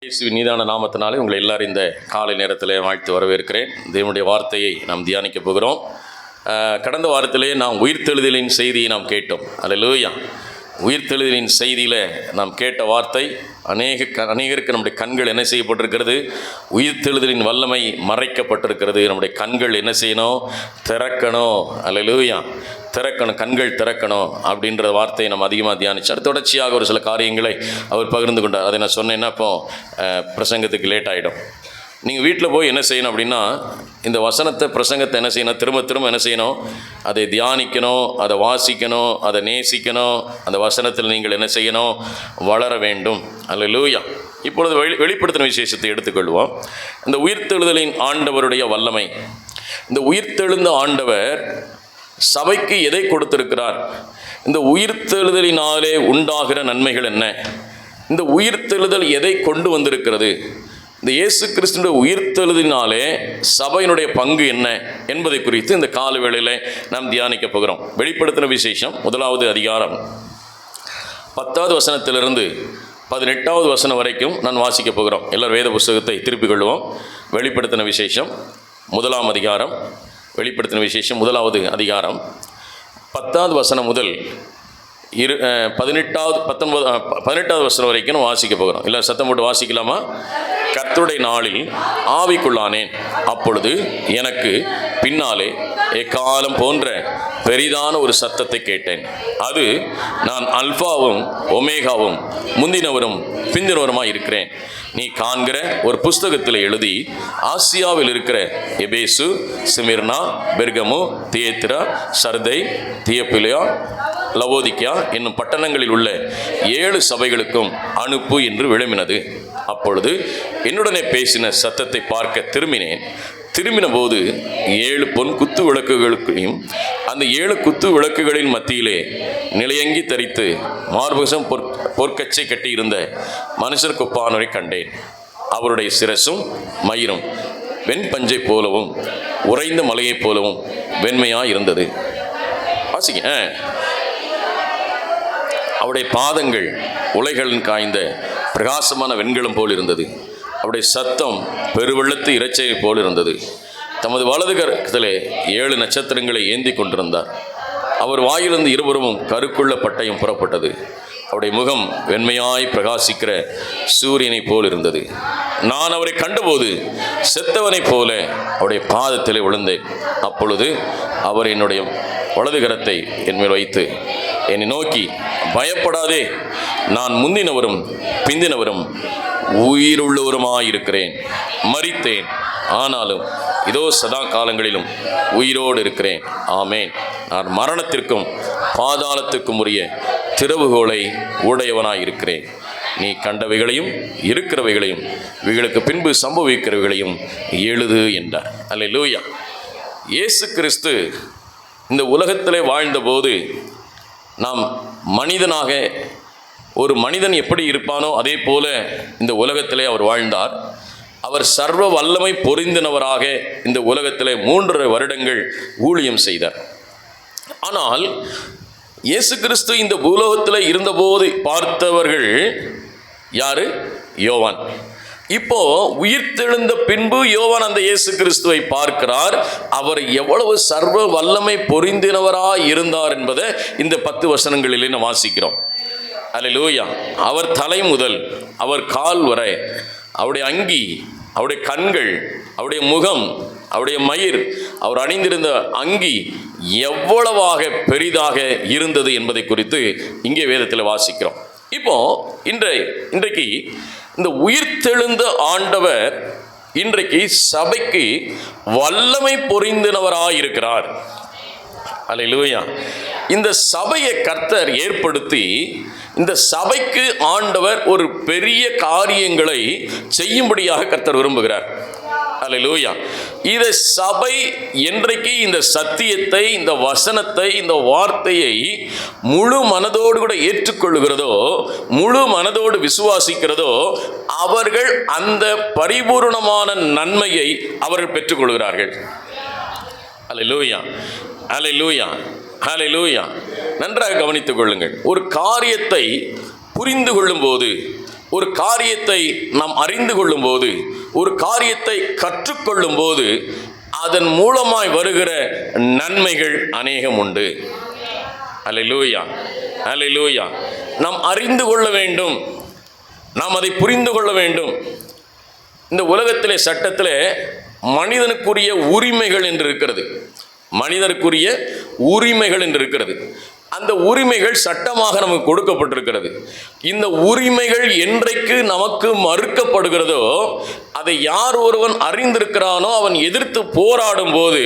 இயேசுவின் நீதான நாமத்தினாலே உங்களை எல்லாரும் இந்த காலை நேரத்தில் வாழ்த்து வரவேற்கிறேன். தேவனுடைய வார்த்தையை நாம் தியானிக்க போகிறோம். கடந்த வாரத்திலே நாம் உயிர்த்தெழுதலின் செய்தியை நாம் கேட்டோம். அல்லேலூயா. உயிர்த்தெழுதலின் செய்தியில் நாம் கேட்ட வார்த்தை, அநேகருக்கு நம்முடைய கண்கள் என்ன செய்யப்பட்டிருக்கிறது? உயிர்த்தெழுதலின் வல்லமை மறைக்கப்பட்டிருக்கிறது. நம்முடைய கண்கள் என்ன செய்யணும்? திறக்கணும். அல்லேலூயா. திறக்கணும், கண்கள் திறக்கணும் அப்படின்ற வார்த்தையை நம்ம அதிகமாக தியானிச்சார். தொடர்ச்சியாக ஒரு சில காரியங்களை அவர் பகிர்ந்து கொண்டார். அதை நான் சொன்னேன்னா இப்போ பிரசங்கத்துக்கு லேட் ஆகிடும். நீங்கள் வீட்டில் போய் என்ன செய்யணும் அப்படின்னா, இந்த பிரசங்கத்தை என்ன செய்யணும்? திரும்ப திரும்ப என்ன செய்யணும்? அதை தியானிக்கணும், அதை வாசிக்கணும், அதை நேசிக்கணும். அந்த வசனத்தில் நீங்கள் என்ன செய்யணும்? வளர வேண்டும். அல்லேலூயா. இப்பொழுது வெளிப்படுத்தின விசேஷத்தை எடுத்துக்கொள்வோம். இந்த உயிர்த்தெழுதலின் ஆண்டவருடைய வல்லமை. இந்த உயிர்த்தெழுந்த ஆண்டவர் சபைக்கு எதை கொடுத்திருக்கிறார்? இந்த உயிர்த்தெழுதலினாலே உண்டாகிற நன்மைகள் என்ன? இந்த உயிர்த்தெழுதல் எதை கொண்டு வந்திருக்கிறது? இந்த இயேசு கிறிஸ்துவினுடைய உயிர்த்தெழுதலினாலே சபையினுடைய பங்கு என்ன என்பதை குறித்து இந்த கால வேளையில் நாம் தியானிக்க போகிறோம். வெளிப்படுத்தின விசேஷம் 1வது அதிகாரம் 10வது வசனத்திலிருந்து 18வது வசனம் வரைக்கும் நான் வாசிக்க போகிறோம். எல்லாரும் வேத புஸ்தகத்தை திருப்பிக் கொள்வோம். வெளிப்படுத்தின விசேஷம் 1ஆம் அதிகாரம், வெளிப்படுத்தின விசேஷம் 1வது அதிகாரம் 10வது வசனம் முதல் 18வது வசனம் வரைக்கும் நம்ம வாசிக்க போகிறோம். இல்லை சத்தம் போட்டு வாசிக்கலாமா? கர்த்தருடைய நாளில் ஆவிக்குள்ளானேன். அப்பொழுது எனக்கு பின்னாலே எக்காலம் போன்ற பெரிதான ஒரு சத்தத்தை கேட்டேன். அது, நான் அல்பாவும் ஒமேகாவும், முந்தினவரும் பிந்தினவருமாய் இருக்கிறேன். நீ காண்கிற ஒரு புஸ்தகத்தில் எழுதி ஆசியாவில் இருக்கிற எபேசு, சிமிர்னா, பெர்கமு, தியேத்திரா, சர்தை, தியப்பிலியா, லவோதிக்கா என்னும் பட்டணங்களில் உள்ள 7 சபைகளுக்கும் அனுப்பு என்று விளம்பினது. அப்பொழுது என்னுடனே பேசின சத்தத்தை பார்க்க திரும்பினேன். திரும்பின போது 7 பொன் குத்து விளக்குகளுக்கையும் அந்த 7 குத்து விளக்குகளின் மத்தியிலே நிலையங்கி தரித்து மார்பகம் பொற்கச்சை கட்டியிருந்த மனுஷர் கொப்பானவரை கண்டேன். அவருடைய சிரசும் மயிரும் வெண்பஞ்சை போலவும் உறைந்த மலையைப் போலவும் வெண்மையாக இருந்தது. வாசிங்க. அவருடைய பாதங்கள் உலைகளின் காய்ந்த பிரகாசமான வெண்கலம் போல் இருந்தது. அவருடைய சத்தம் பெருவெள்ளத்து இரைச்சை போல் இருந்தது. தமது வலது கரத்திலே 7 நட்சத்திரங்களை ஏந்தி கொண்டிருந்தார். அவர் வாயிலிருந்து இருபுறமும் கருக்குள்ள பட்டயம் புறப்பட்டது. அவருடைய முகம் வெண்மையாய் பிரகாசிக்கிற சூரியனை போல் இருந்தது. நான் அவரை கண்டபோது செத்தவனைப் போல அவருடைய பாதத்திலே விழுந்தேன். அப்பொழுது அவர் என்னுடைய வலது கரத்தை என்மேல் வைத்து என்னை நோக்கி, பயப்படாதே, நான் முந்தினவரும் பிந்தினவரும் உயிருள்ளவருமாயிருக்கிறேன். மரித்தேன், ஆனாலும் இதோ சதா காலங்களிலும் உயிரோடு இருக்கிறேன். ஆமேன். நான் மரணத்திற்கும் பாதாளத்திற்கும் உரிய திறவுகோலை உடையவனாயிருக்கிறேன். நீ கண்டவைகளையும் இருக்கிறவைகளையும் இவைகளுக்கு பின்பு சம்பவிக்கிறவைகளையும் எழுது என்றார். அல்லேலூயா. இயேசு கிறிஸ்து இந்த உலகத்திலே வாழ்ந்தபோது நாம் மனிதனாக, ஒரு மனிதன் எப்படி இருப்பானோ அதே போல இந்த உலகத்திலே அவர் வாழ்ந்தார். அவர் சர்வ வல்லமை பொருந்தினவராக இந்த உலகத்திலே 3.5 வருடங்கள் ஊழியம் செய்தார். ஆனால் இயேசு கிறிஸ்து இந்த பூலோகத்தில் இருந்தபோது பார்த்தவர்கள் யாரு? யோவான். இப்போ உயிர்த்தெழுந்த பின்பு யோவான் அந்த இயேசு கிறிஸ்துவை பார்க்கிறார். அவர் எவ்வளவு சர்வ வல்லமை பொருந்தினவராய் இருந்தார் என்பதை இந்த 10 வசனங்களிலே நாம் வாசிக்கிறோம். அல்லேலூயா. அவர் தலை முதல் அவர் கால் வரை, அவருடைய அங்கி, அவருடைய கண்கள், அவருடைய முகம், அவருடைய மயிர், அவர் அணிந்திருந்த அங்கி எவ்வளவாக பெரிதாக இருந்தது என்பதை குறித்து இங்கே வேதத்தில் வாசிக்கிறோம். இப்போ இன்றைக்கு இந்த உயிர்த்தெழுந்த ஆண்டவர் இன்றைக்கு சபைக்கு வல்லமை பொருந்தினவராயிருக்கிறார். அல்லேலூயா. இந்த சபையை கர்த்தர் ஏற்படுத்தி இந்த சபைக்கு ஆண்டவர் ஒரு பெரிய காரியங்களை செய்யும்படியாக கர்த்தர் விரும்புகிறார். அல்லேலூயா. இந்த சபை என்றைக்கு இந்த சத்தியத்தை, இந்த வசனத்தை, இந்த வார்த்தையை முழு மனதோடு கூட ஏற்றுக்கொள்கிறதோ, முழு மனதோடு விசுவாசிக்கிறதோ, அவர்கள் அந்த பரிபூர்ணமான நன்மையை அவர்கள் பெற்றுக்கொள்கிறார்கள். அல்லேலூயா. அல்லேலூயா. அல்லேலூயா. நன்றாக கவனித்துக் கொள்ளுங்கள். ஒரு காரியத்தை புரிந்து கொள்ளும் போது, ஒரு காரியத்தை நாம் அறிந்து கொள்ளும் போது, ஒரு காரியத்தை கற்றுக்கொள்ளும் போது அதன் மூலமாய் வருகிற நன்மைகள் அநேகம் உண்டு. அல்லேலூயா, அல்லேலூயா. நாம் அறிந்து கொள்ள வேண்டும், நாம் அதை புரிந்து கொள்ள வேண்டும். இந்த உலகத்திலே சட்டத்திலே மனிதனுக்குரிய உரிமைகள் என்று இருக்கிறது. மனிதனுக்குரிய உரிமைகள் என்று இருக்கிறது. அந்த உரிமைகள் சட்டமாக நமக்கு கொடுக்கப்பட்டிருக்கிறது. இந்த உரிமைகள் என்றைக்கு நமக்கு மறுக்கப்படுகிறதோ, அதை யார் ஒருவன் அறிந்திருக்கிறானோ அவன் எதிர்த்து போராடும் போது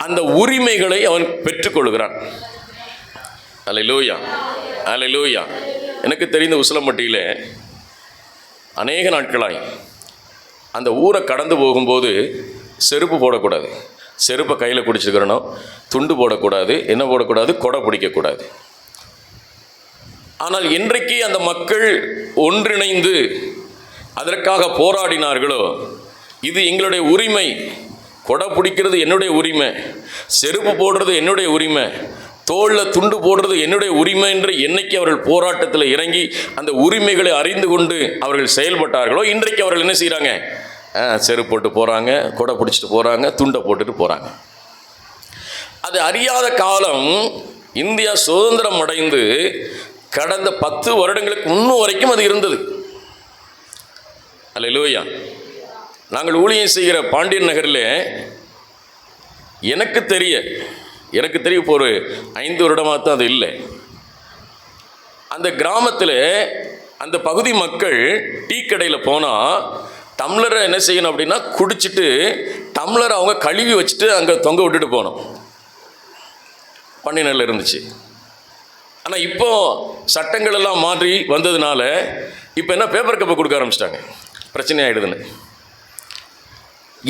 அந்த உரிமைகளை அவன் பெற்றுக்கொள்கிறான். அல்லேலூயா, அல்லேலூயா. எனக்கு தெரிந்த உசிலம்பட்டியில் அநேக நாட்களாய் அந்த ஊரை கடந்து போகும்போது செருப்பு போடக்கூடாது, செருப்பை கையில் குடிச்சிருக்கிறணும், துண்டு போடக்கூடாது, என்ன போடக்கூடாது, கொடை பிடிக்கக்கூடாது. ஆனால் என்றைக்கு அந்த மக்கள் ஒன்றிணைந்து அதற்காக போராடினார்களோ, இது எங்களுடைய உரிமை, கொடை பிடிக்கிறது என்னுடைய உரிமை, செருப்பு போடுறது என்னுடைய உரிமை, தோளில் துண்டு போடுறது என்னுடைய உரிமை என்று என்னைக்கு அவர்கள் போராட்டத்தில் இறங்கி அந்த உரிமைகளை அறிந்து கொண்டு அவர்கள் செயல்பட்டார்களோ, இன்றைக்கு அவர்கள் என்ன செய்கிறாங்க, செருப்பு போட்டு போகிறாங்க, கொடை பிடிச்சிட்டு போகிறாங்க, துண்டை போட்டுட்டு போகிறாங்க. அது அறியாத காலம் இந்தியா சுதந்திரம் அடைந்து கடந்த 10 வருடங்களுக்கு முன்னும் வரைக்கும் அது இருந்தது. அல்லேலூயா. நாங்கள் ஊழியம் செய்கிற பாண்டியன் நகரில் எனக்கு தெரிய இப்போ ஒரு 5 வருடமாக தான் அது இல்லை. அந்த கிராமத்தில் அந்த பகுதி மக்கள் டீ கடையில் போனால் டம்ளரை என்ன செய்யணும் அப்படின்னா, குடிச்சிட்டு டம்ளரை அவங்க கழுவி வச்சுட்டு அங்கே தொங்க விட்டுட்டு போகணும். பாண்டியனில் இருந்துச்சு. ஆனால் இப்போ சட்டங்கள் எல்லாம் மாறி வந்ததுனால இப்போ என்ன, பேப்பர் கப்பை கொடுக்க ஆரம்பிச்சிட்டாங்க. பிரச்சனை ஆகிடுதுன்னு.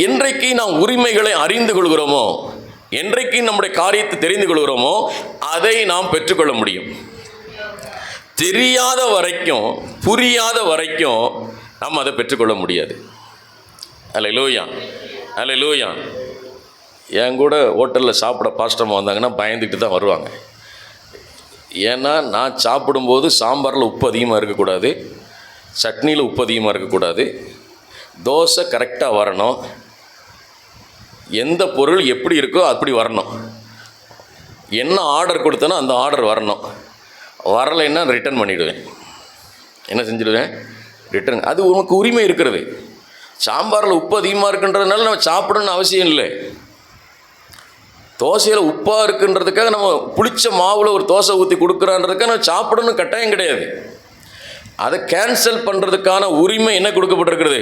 என்றைக்கு நாம் உரிமைகளை அறிந்து கொள்கிறோமோ, என்றைக்கு நம்முடைய காரியத்தை தெரிந்து கொள்கிறோமோ, அதை நாம் பெற்றுக்கொள்ள முடியும். தெரியாத வரைக்கும், புரியாத வரைக்கும் நாம் அதை பெற்றுக்கொள்ள முடியாது. அல்லேலூயா, அல்லேலூயா. என் கூட ஹோட்டலில் சாப்பிட பாஸ்டர்மா வந்தாங்கன்னா பயந்துக்கிட்டு தான் வருவாங்க. ஏன்னா நான் சாப்பிடும்போது சாம்பாரில் உப்பு அதிகமாக இருக்கக்கூடாது, சட்னியில் உப்பு அதிகமாக இருக்கக்கூடாது, தோசை கரெக்டாக வரணும், எந்த பொருள் எப்படி இருக்கோ அப்படி வரணும், என்ன ஆர்டர் கொடுத்தனோ அந்த ஆர்டர் வரணும், வரலைன்னா ரிட்டர்ன் பண்ணிவிடுவேன். என்ன செஞ்சிடுவேன், ரிட்டர்ன். அது உனக்கு உரிமை இருக்கிறது. சாம்பாரில் உப்பு அதிகமாக இருக்குன்றதுனால நம்ம சாப்பிடணும்னு அவசியம் இல்லை. தோசையில் உப்பாக இருக்குன்றதுக்காக நம்ம புளிச்ச மாவில் ஒரு தோசை ஊற்றி கொடுக்குறான்றதுக்காக நம்ம சாப்பிடணும் கட்டாயம் கிடையாது. அதை கேன்சல் பண்ணுறதுக்கான உரிமை என்ன கொடுக்கப்பட்டிருக்கிறது,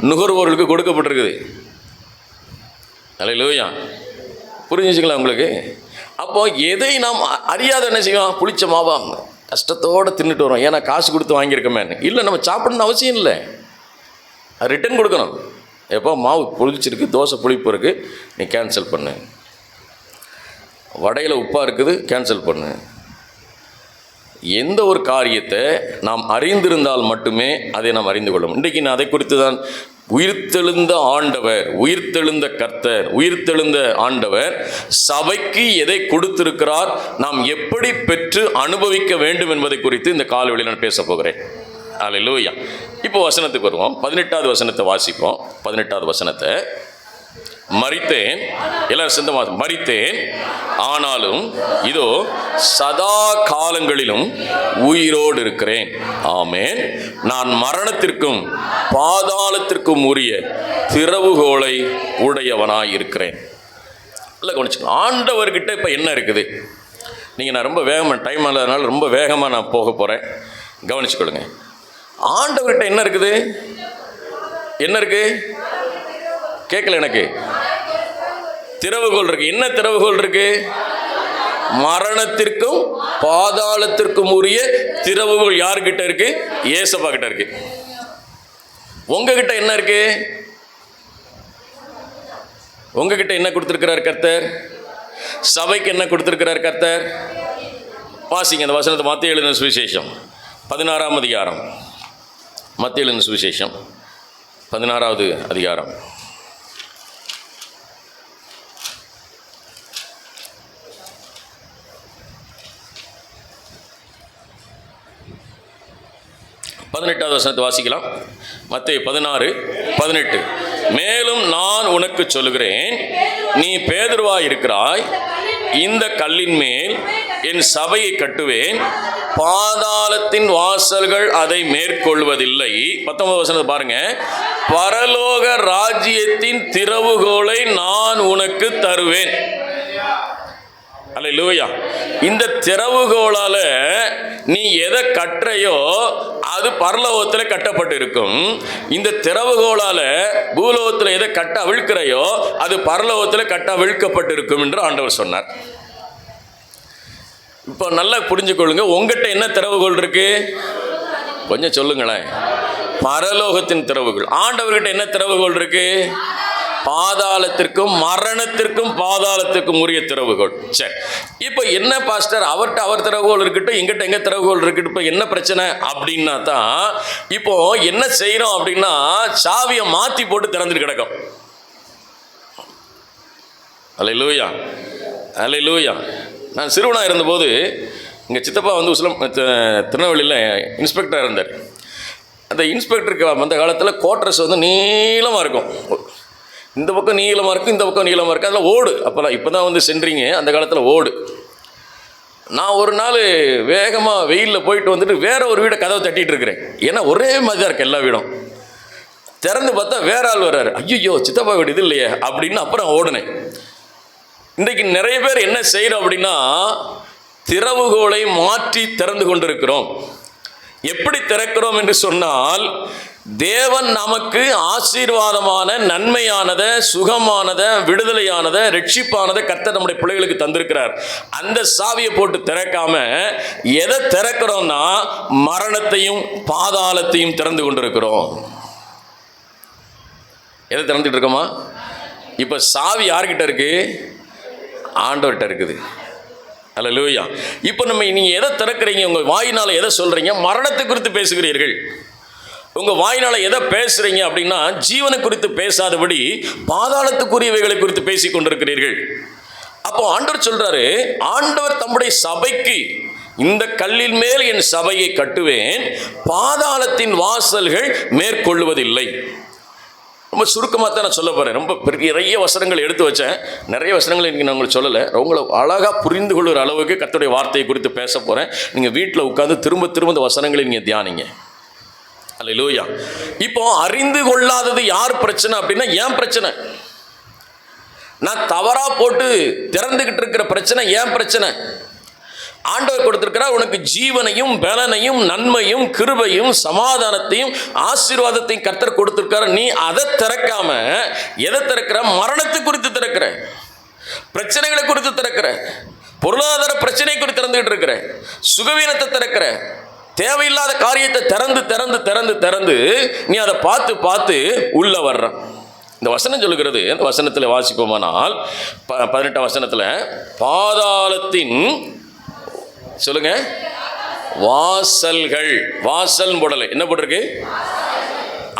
நுகர்வோர்களுக்கு கொடுக்கப்பட்டிருக்குது. அல்லேலூயா. புரிஞ்சுச்சுங்களா உங்களுக்கு? அப்போது எதை நாம் அறியாத என்ன செய்வோம், புளிச்ச மாவா கஷ்டத்தோடு தின்னுட்டு வரோம், ஏன்னா காசு கொடுத்து வாங்கியிருக்கோமே. இல்லை, நம்ம சாப்பிடணும்னு அவசியம் இல்லை, அது ரிட்டர்ன் கொடுக்கணும். எப்போ மாவு புளிச்சிருக்கு, தோசை புளிப்பு இருக்குது, நீ கேன்சல் பண்ணு. வடையில் உப்பாக இருக்குது, கேன்சல் பண்ணு. எந்த ஒரு காரியத்தை நாம் அறிந்திருந்தால் மட்டுமே அதை நாம் அறிந்து கொள்ளும். இன்றைக்கு நான் அதை குறித்து தான், உயிர்த்தெழுந்த ஆண்டவர், உயிர்த்தெழுந்த கர்த்தர், உயிர்த்தெழுந்த ஆண்டவர் சபைக்கு எதை கொடுத்திருக்கிறார், நாம் எப்படி பெற்று அனுபவிக்க வேண்டும் என்பதை குறித்து இந்த காலவெளியில் நான் பேச போகிறேன். அல்லேலூயா. இப்போ வசனத்துக்கு வருவோம். 18வது வசனத்தை வாசிப்போம். 18வது வசனத்தை, மரித்தேன், எல்லாரும் சேர்ந்து மரித்தேன், ஆனாலும் இதோ சதா காலங்களிலும் உயிரோடு இருக்கிறேன். ஆமென். நான் மரணத்திற்கும் பாதாளத்திற்கும் உரிய திறவுகோலை உடையவனாய் இருக்கிறேன். இல்லை கவனிச்சுக்கணும். ஆண்டவர்கிட்ட இப்போ என்ன இருக்குது? நீங்கள், நான் ரொம்ப வேகமாக டைம் இல்லாதனால ரொம்ப வேகமாக நான் போக போகிறேன், கவனிச்சுக்கொள்ளுங்க. ஆண்டவர்கிட்ட என்ன இருக்குது? என்ன இருக்கு? கேட்கல எனக்கு. திறவுகோல் இருக்கு. என்ன திறவுகோல் இருக்கு? மரணத்திற்கும் பாதாளத்திற்கும் உரிய திறவுகோல் யார்கிட்ட இருக்கு? ஏசப்பா கிட்ட இருக்கு. உங்ககிட்ட என்ன இருக்கு? உங்ககிட்ட என்ன கொடுத்திருக்கிறார் கர்த்தர்? சபைக்கு என்ன கொடுத்திருக்கிறார் கர்த்தர்? வாசிங்க அந்த வசனத்தை. மத்தேயு எழுதின சுவிசேஷம் 16ஆம் அதிகாரம். மத்தேயு எழுதின சுவிசேஷம் 16வது அதிகாரம். 18வது வசனத்தை வாசிக்கலாம். மத்தேயு 16:18. மேலும் நான் உனக்கு சொல்லுகிறேன், நீ பேதுருவாய் இருக்கிறாய், இந்த கல்லின் மேல் என் சபையை கட்டுவேன், பாதாளத்தின் வாசல்கள் அதை மேற்கொள்வதில்லை. 19வது வசனத்தை பாருங்க. பரலோக ராஜ்யத்தின் திறவுகோலை நான் உனக்கு தருவேன். அல்லேலூயா. இந்த திறவுகோலால நீ எதை கட்டுறையோ அது பரலோகத்தில் கட்டப்பட்டு இருக்கும். இந்த திறவுகோலால பூலோகத்தில் எதை கட்ட அவிழ்க்கிறையோ அது பரலோகத்தில் கட்ட அவிழ்க்கப்பட்டு இருக்கும் என்று ஆண்டவர் சொன்னார். இப்போ நல்லா புரிஞ்சுக்கொள்ளுங்க. உங்ககிட்ட என்ன திறவுகோல் இருக்கு? கொஞ்சம் சொல்லுங்களேன். பரலோகத்தின் திறவுகோல். ஆண்டவர்கிட்ட என்ன திறவுகோல் இருக்கு? பாதாளத்திற்கும் மரணத்திற்கும் பாதாளத்திற்கும் உரிய திறவுகோல். சரி, இப்போ என்ன பாஸ்டர், அவர்கிட்ட அவர் திறவுகோல் இருக்கட்டும், எங்கிட்ட எங்க திறவுகோல் இருக்கட்டும், இப்போ என்ன பிரச்சனை அப்படின்னா தான் இப்போ என்ன செய்யறோம் அப்படின்னா சாவியை மாற்றி போட்டு திறந்துட்டு கிடக்கும். அல்லேலூயா, அல்லேலூயா. நான் சிறுவனாக இருந்தபோது எங்கள் சித்தப்பா வந்து திருநெல்வேலியில் இன்ஸ்பெக்டராக இருந்தார். அந்த இன்ஸ்பெக்டருக்கு அந்த காலத்தில் கோட்ரஸ் வந்து நீளமாக இருக்கும். இந்த பக்கம் நீளமாக இருக்கும், இந்த பக்கம் நீளமாக இருக்கும். அதில் ஓடு. அப்போல்லாம் இப்போ தான் வந்து சென்ட்ரிங்கு, அந்த காலத்தில் ஓடு. நான் ஒரு நாள் வேகமாக வெயிலில் போயிட்டு வந்துட்டு வேற ஒரு வீடை கதவை தட்டிகிட்டு இருக்கிறேன். ஏன்னா ஒரே மாதிரி தான் இருக்கு எல்லா வீடும். திறந்து பார்த்தா வேற ஆள் வர்றாரு. ஐயோ, சித்தப்பா வீடு இது இல்லையே அப்படின்னு அப்புறம் ஓடுனேன். இன்றைக்கு நிறைய பேர் என்ன செய்கிறோம் அப்படின்னா திறவுகோலை மாற்றி திறந்து கொண்டிருக்கிறோம். எப்படி திறக்கிறோம் என்று சொன்னால், தேவன் நமக்கு ஆசீர்வாதமான, நன்மையானதை, சுகமானதை, விடுதலையானதை, ரட்சிப்பானதை கர்த்தர் நம்முடைய பிள்ளைகளுக்கு தந்திருக்கிறார். அந்த சாவியை போட்டு திறக்காம எதை திறக்கிறோம்னா மரணத்தையும் பாதாளத்தையும் திறந்து கொண்டிருக்கிறோம். எதை திறந்துட்டு இருக்கோமா? இப்போ சாவி யார்கிட்ட இருக்கு? ஆண்டவர்கிட்ட இருக்குது. அல்லேலூயா. இப்போ நீங்கள் எதை திறக்கிறீங்க? உங்கள் வாயினால் எதை சொல்கிறீங்க? மரணத்தை குறித்து பேசுகிறீர்கள். உங்கள் வாயினால் எதை பேசுகிறீங்க அப்படின்னா ஜீவனை குறித்து பேசாதபடி பாதாளத்துக்குரியவைகளை குறித்து பேசி கொண்டிருக்கிறீர்கள். அப்போ ஆண்டவர் சொல்கிறாரு, ஆண்டவர் தம்முடைய சபைக்கு இந்த கல்லின் மேல் என் சபையை கட்டுவேன், பாதாளத்தின் வாசல்கள் மேற்கொள்வதில்லை. ரொம்ப சுருக்கமாக தான் நான் சொல்ல போகிறேன். ரொம்ப நிறைய வசனங்கள் எடுத்து வச்சேன். நிறைய வசனங்கள் இன்றைக்கி நான் உங்களுக்கு சொல்லலை. உங்களை அழகாக புரிந்து கொள்கிற அளவுக்கு கர்த்தருடைய வார்த்தையை குறித்து பேச போகிறேன். நீங்கள் வீட்டில் உட்காந்து திரும்ப திரும்ப இந்த வசனங்களை நீங்கள் தியானிங்க. அல்லேலூயா. இப்போ அறிந்து கொள்ளாதது யார் பிரச்சனை அப்படின்னா ஏன் பிரச்சனை? நான் தவறாக போட்டு திறந்துக்கிட்டு இருக்கிற பிரச்சனை ஏன் பிரச்சனை? ஆண்டவர் கொடுத்திருக்கிறார், உனக்கு ஜீவனையும் பலனையும் நன்மையும் கிருபையும் சமாதானத்தையும் ஆசீர்வாதத்தையும் கர்த்தர் கொடுத்திருக்காரு. நீ அதை திறக்காம எதை திறக்கிற? மரணத்தை குறித்து திறக்கிற, பிரச்சனைகளை குறித்து திறக்கிற, பொருளாதார பிரச்சனை குறித்து திறந்துகிட்டு இருக்கிற, சுகவீனத்தை திறக்கிற, தேவையில்லாத காரியத்தை திறந்து திறந்து திறந்து திறந்து நீ அதை பார்த்து பார்த்து உள்ள வர்ற. இந்த வசனம் சொல்லுகிறது, இந்த வசனத்தில் வாசிப்போமானால் 18ஆம் வசனத்தில் பாதாளத்தின் சொல்லுங்க வாசல்கள், வாசல் போடலை, என்ன போட்டிருக்கு?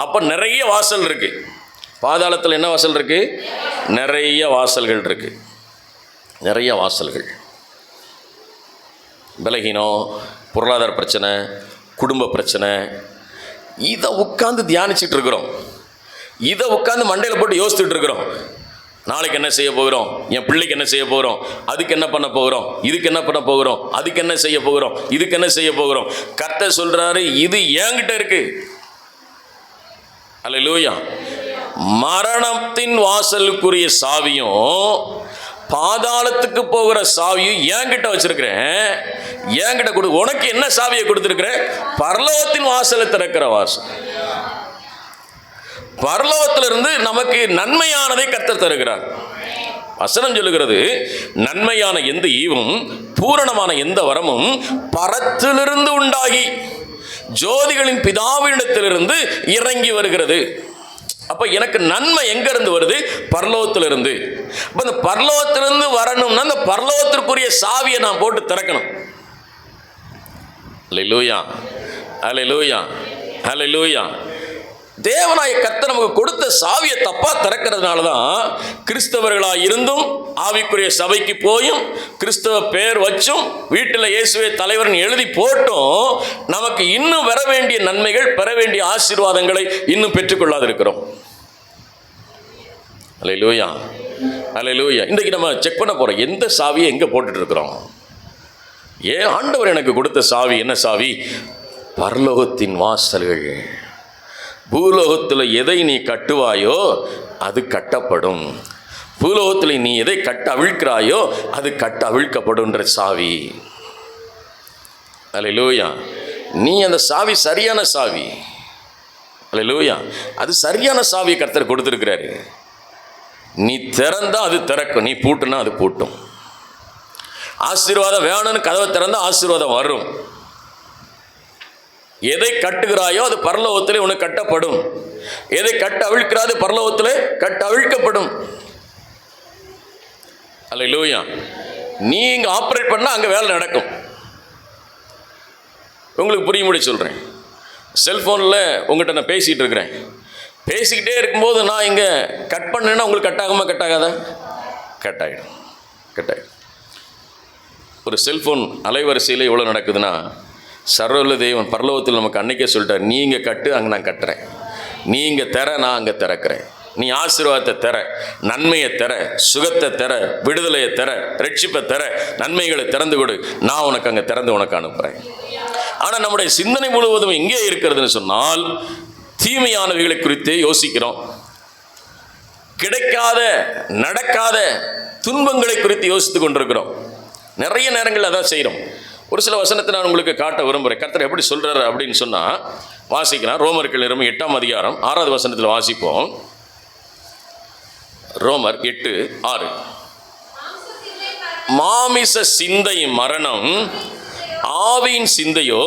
அப்ப நிறைய வாசல் இருக்கு. பாதாளத்தில் என்ன வாசல் இருக்கு? நிறைய வாசல்கள் இருக்கு. நிறைய வாசல்கள். பலகீனம், பொருளாதார பிரச்சனை, குடும்ப பிரச்சனை, இதை உட்காந்து தியானிச்சுட்டு இருக்கிறோம். இதை உட்காந்து மண்டையில் போட்டு யோசிச்சுட்டு இருக்கிறோம். நாளைக்கு என்ன செய்ய போகிறோம், என் பிள்ளைக்கு என்ன செய்ய போகிறோம், அதுக்கு என்ன பண்ண போகிறோம், இதுக்கு என்ன பண்ண போகிறோம், அதுக்கு என்ன செய்ய போகிறோம், இதுக்கு என்ன செய்ய போகிறோம். கர்த்தர் சொல்றாரு, இது என்கிட்ட இருக்கு. அல்லேலூயா. மரணத்தின் வாசலுக்குரிய சாவியும் பாதாளத்துக்கு போகிற சாவியும் என்கிட்ட வச்சிருக்கிறேன். என்கிட்ட கொடு. உனக்கு என்ன சாவியை கொடுத்திருக்கிறேன்? பரலோகத்தின் வாசலை திறக்கிற வாசல். பரலோகத்திலிருந்து நமக்கு நன்மையானதை கர்த்தர் தருகிறார். வசனம் சொல்லுகிறது, நன்மையான எந்த ஈவும் பூரணமான எந்த வரமும் பரத்திலிருந்து உண்டாகி ஜோதிகளின் பிதாவினிடத்திலிருந்து இறங்கி வருகிறது. அப்ப எனக்கு நன்மை எங்க இருந்து வருது? பரலோகத்திலிருந்து. அப்ப இந்த பரலோகத்திலிருந்து வரணும்னா அந்த பரலோகத்திற்குரிய சாவியை நான் போட்டு திறக்கணும். அல்லேலூயா, அல்லேலூயா, அல்லேலூயா. தேவனாய கர்த்தர் நமக்கு கொடுத்த சாவியை தப்பா திறக்கிறதுனால தான் கிறிஸ்தவர்களாக இருந்தும் ஆவிக்குரிய சபைக்கு போயும் கிறிஸ்தவ பேர் வச்சும் வீட்டில் இயேசுவே தலைவர்னு எழுதி போட்டும் நமக்கு இன்னும் வர வேண்டிய நன்மைகள், பெற வேண்டிய ஆசீர்வாதங்களை இன்னும் பெற்றுக்கொள்ளாது இருக்கிறோம். அல்லேலூயா, அல்லேலூயா. இன்றைக்கு நம்ம செக் பண்ண போகிறோம், எந்த சாவியை எங்கே போட்டுட்டு இருக்கிறோம். ஏன் ஆண்டவர் எனக்கு கொடுத்த சாவி என்ன சாவி? பரலோகத்தின் வாசல்கள். பூலோகத்தில் எதை நீ கட்டுவாயோ அது கட்டப்படும், பூலோகத்தில் நீ எதை கட்ட அவிழ்க்கிறாயோ அது கட்ட அவிழ்க்கப்படும்ன்ற சாவி. அல்லேலூயா. நீ அந்த சாவி சரியான சாவி. அல்லேலூயா. அது சரியான சாவியை கர்த்தர் கொடுத்துருக்கிறாரு. நீ திறந்தா அது திறக்கும், நீ பூட்டுனா அது பூட்டும். ஆசீர்வாதம் வேணும்னு கதவை திறந்தா ஆசீர்வாதம் வரும். எதை கட்டுகிறாயோ அது பரலோகத்திலே உனக்கு கட்டப்படும். எதை கட்ட அவிழ்க்கிறாது பரலோகத்திலே கட்ட அவிழ்க்கப்படும். அல்லேலூயா. நீ இங்கே ஆப்ரேட் பண்ணால் அங்கே வேலை நடக்கும். உங்களுக்கு புரியும்படி சொல்கிறேன். செல்ஃபோனில் உங்கள்கிட்ட நான் பேசிகிட்டு இருக்கிறேன். பேசிக்கிட்டே இருக்கும்போது நான் இங்கே கட் பண்ணேன்னா உங்களுக்கு கட் ஆகுமா? கட் ஆகாதா? கட் ஆகிடும், கட் ஆகிடும். ஒரு செல்ஃபோன் அலைவரிசையில் எவ்வளோ நடக்குதுன்னா, சர்வவல்ல தேவன் பரலோகத்தில் நமக்கு அன்னைக்கே சொல்லிட்டார், நீ இங்கே கட்டு, அங்கே நான் கட்டுறேன். நீ இங்கே தர, நான் அங்கே திறக்கிறேன். நீ ஆசீர்வாதத்தை தர, நன்மையை தர, சுகத்தை தர, விடுதலையை தர, ரட்சிப்பை தர, நன்மைகளை திறந்து கொடு, நான் உனக்கு அங்கே திறந்து உனக்கு அனுப்புகிறேன். ஆனால் நம்முடைய சிந்தனை முழுவதும் எங்கே இருக்கிறதுன்னு சொன்னால், தீமையானவைகளை குறித்து யோசிக்கிறோம். கிடைக்காத, நடக்காத துன்பங்களை குறித்து யோசித்து கொண்டிருக்கிறோம். நிறைய நேரங்கள் அதான் செய்கிறோம். ஒரு சில வசனத்தை நான் உங்களுக்கு காட்ட விரும்புகிறேன். கர்த்தர் எப்படி சொல்கிறாரு அப்படின்னு சொன்னால், வாசிக்கலாம். ரோமர்கள் 8ஆம் அதிகாரம் 6வது வசனத்தில் வாசிப்போம். ரோமர் 8:6. மாமிச சிந்தை மரணம், ஆவியின் சிந்தையோ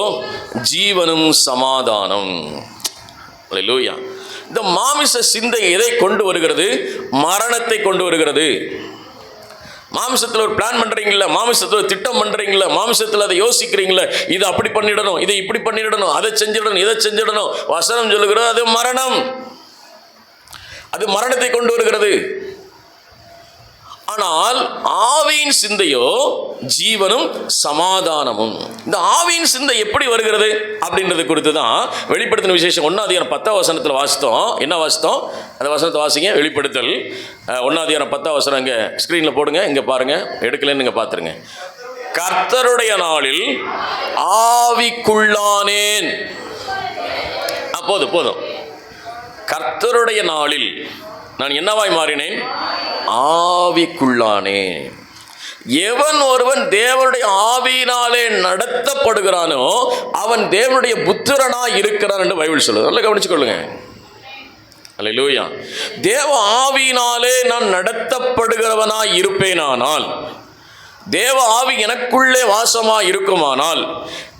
ஜீவனும் சமாதானம். அல்லேலூயா. இந்த மாமிச சிந்தை எதை கொண்டு வருகிறது? மரணத்தை கொண்டு வருகிறது. மாமிசத்தில் ஒரு பிளான் பண்ணுறீங்களா, மாமிசத்தில் ஒரு திட்டம் பண்ணுறீங்களா, மாமிசத்தில் அதை யோசிக்கிறீங்களா, இது அப்படி பண்ணிடணும், இதை இப்படி பண்ணிடணும், அதை செஞ்சிடணும், இதை செஞ்சிடணும். வசனம் சொல்லுகிறது அது மரணம், அது மரணத்தை கொண்டு வருகிறது. ஆனால் ஆவியின் சிந்தையோ ஜீவனும் சமாதானமும். இந்த ஆவியின் சிந்தை எப்படி வருகிறது அப்படின்றது குறித்து தான் வெளிப்படுத்தின விசேஷம் 1ஆம் அதிகாரம் 10ஆம் வசனத்தில் வாசித்தோம். என்ன வாசித்தோம்? அந்த வசனத்தை வாசிங்க. வெளிப்படுத்தல் 1ஆம் அதிகாரம் 10ஆம் வசனம் இங்கே ஸ்க்ரீனில் போடுங்க. இங்கே பாருங்கள், எடுக்கலன்னு இங்கே பார்த்துருங்க. கர்த்தருடைய நாளில் ஆவிக்குள்ளானேன். போதும் போதும். கர்த்தருடைய நாளில் நான் என்னவாய் மாறினேன்? ஆவிக்குள்ளானேன். எவன் ஒருவன் தேவனுடைய ஆவியினாலே நடத்தப்படுகிறானோ அவன் தேவனுடைய புத்திரனாய் இருக்கிறான் என்று பைபிள் சொல்லுது. நல்லா கவனிச்சுக்கொள்ளுங்க. அல்லேலூயா. தேவ ஆவியினாலே நான் நடத்தப்படுகிறவனாய் இருப்பேனானால், தேவ ஆவி எனக்குள்ளே வாசமாக இருக்குமானால்,